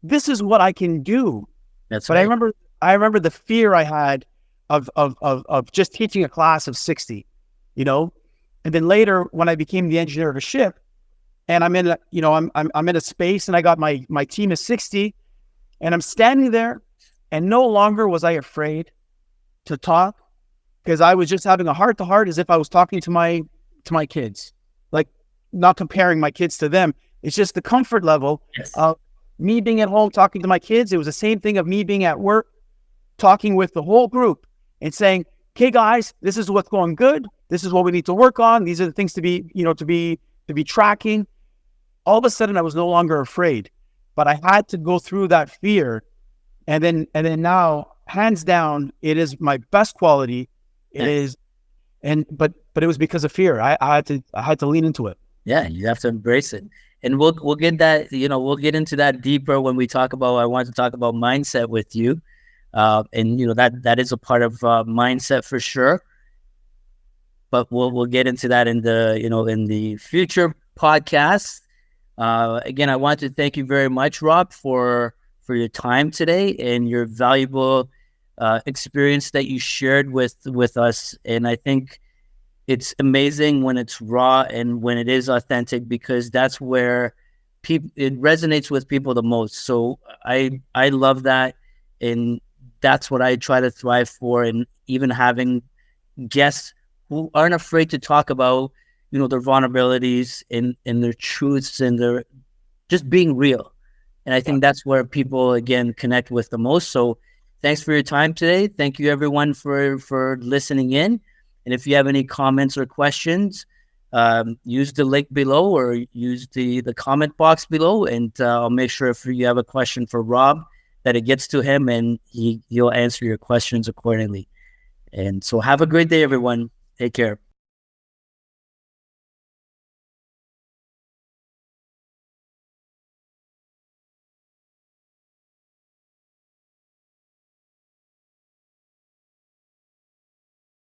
this is what I can do. That's but right. I remember the fear I had of just teaching a class of 60, and then later when I became the engineer of a ship, and I'm in I'm in a space, and I got my team of 60, and I'm standing there, and no longer was I afraid to talk, because I was just having a heart-to-heart as if I was talking to my kids, like not comparing my kids to them. It's just the comfort level of me being at home talking to my kids. It was the same thing of me being at work, talking with the whole group and saying, okay, guys, this is what's going good. This is what we need to work on. These are the things to be tracking. All of a sudden I was no longer afraid, but I had to go through that fear. And then now, hands down, it is my best quality. It is, but it was because of fear. I had to lean into it. Yeah, you have to embrace it. And we'll get that, we'll get into that deeper when we talk about, I want to talk about mindset with you. And that is a part of mindset for sure. But we'll get into that in the future podcast. Again, I want to thank you very much, Rob, for your time today and your valuable experience that you shared with us. And I think it's amazing when it's raw and when it is authentic, because that's where it resonates with people the most. So I love that, and that's what I try to thrive for. And even having guests who aren't afraid to talk about their vulnerabilities and their truths, and their just being real. And I think that's where people, again, connect with the most. So thanks for your time today. Thank you, everyone, for listening in. And if you have any comments or questions, use the link below or use the comment box below. And I'll make sure if you have a question for Rob, that it gets to him, and he'll answer your questions accordingly. And so have a great day, everyone. Take care.